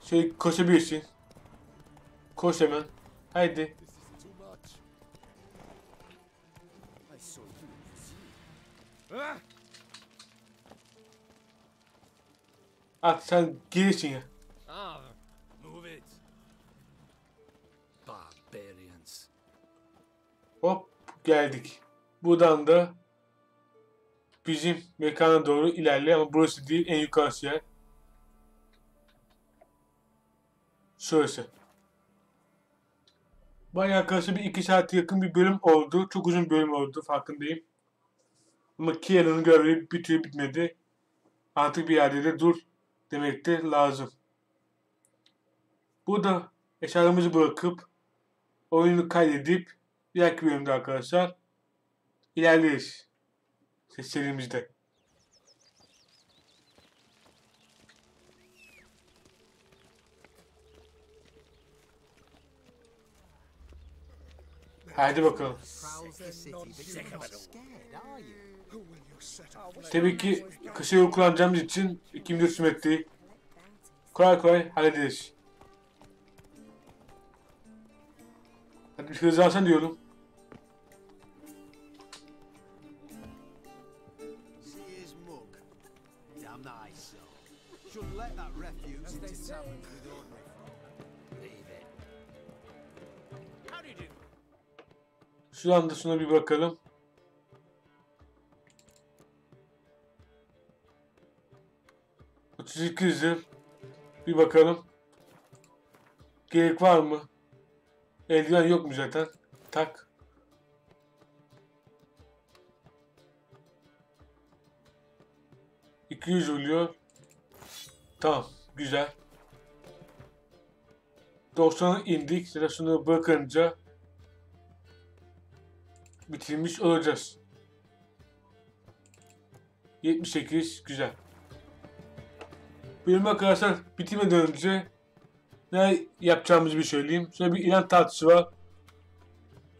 Şöyle koşabilirsin. Koş hemen. Haydi. At sen gelirsin ya. Move it. Barbarians. Hop geldik. Buradan da bizim mekana doğru ilerle ama burası değil, en yukarısı yer. Şurası. Bayağı arkadaşlar bir 2 saate yakın bir bölüm oldu. Çok uzun bir bölüm oldu, farkındayım. Ama Kiela'nın görevi bitiyor bitmedi. Artık bir yerde de dur demek de lazım. Burada eşyalarımızı bırakıp oyunu kaydedip diğer bölümde arkadaşlar ilerleriz serimizde. Hadi bakalım. Tabii ki kısa yol kullanacağımız için 24 metreyi kolay kolay hallederiz. Hadi bir hızlansan diyorum. Şu anda şuna bir bakalım. %32 bir bakalım. Gerek var mı? Eldiven yok mu zaten? Tak. $200 oluyor. Tamam. Güzel. 90'a indik. Zaten şunu bırakınca bitirmiş olacağız. 78. Güzel. Bölüm arkadaşlar bitirmeden önce ne yapacağımızı bir söyleyeyim. Şöyle bir ilan tartısı var.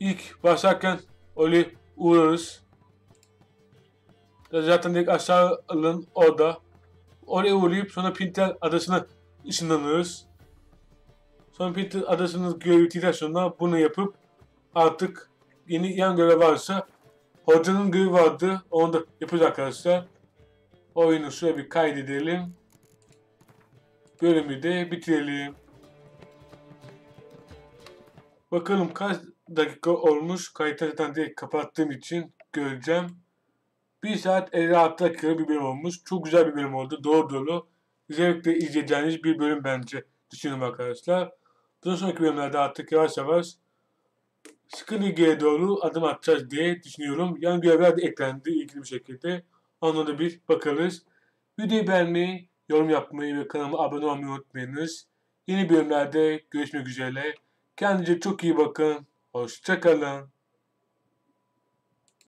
İlk başlarken öyle uğrarız. Zaten direkt aşağı alın orada. Oraya uğrayıp sonra Pinter adasına ışınlanırız. Sonra Pinter adasının görevi bitirdikten sonra bunu yapıp artık yeni yan görev varsa hocanın görevi vardı. Onu da yapacağız arkadaşlar. Oyunu şöyle bir kaydedelim. Bölümü de bitirelim. Bakalım kaç dakika olmuş. Kayıtı zaten direkt kapattığım için göreceğim. 1 saat 56 dakika bir bölüm olmuş. Çok güzel bir bölüm oldu. Doğru dolu. Zevkle izleyeceğiniz bir bölüm bence. Düşünüyorum arkadaşlar. Bundan sonraki bölümlerde artık yavaş yavaş sıkı ligeye doğru adım atacağız diye düşünüyorum. Yan görevler de eklendi ilgili bir şekilde. Ona da bir bakarız. Videoyu beğenmeyi, yorum yapmayı ve kanalıma abone olmayı unutmayınız. Yeni bölümlerde görüşmek üzere. Kendinize çok iyi bakın. Hoşça kalın.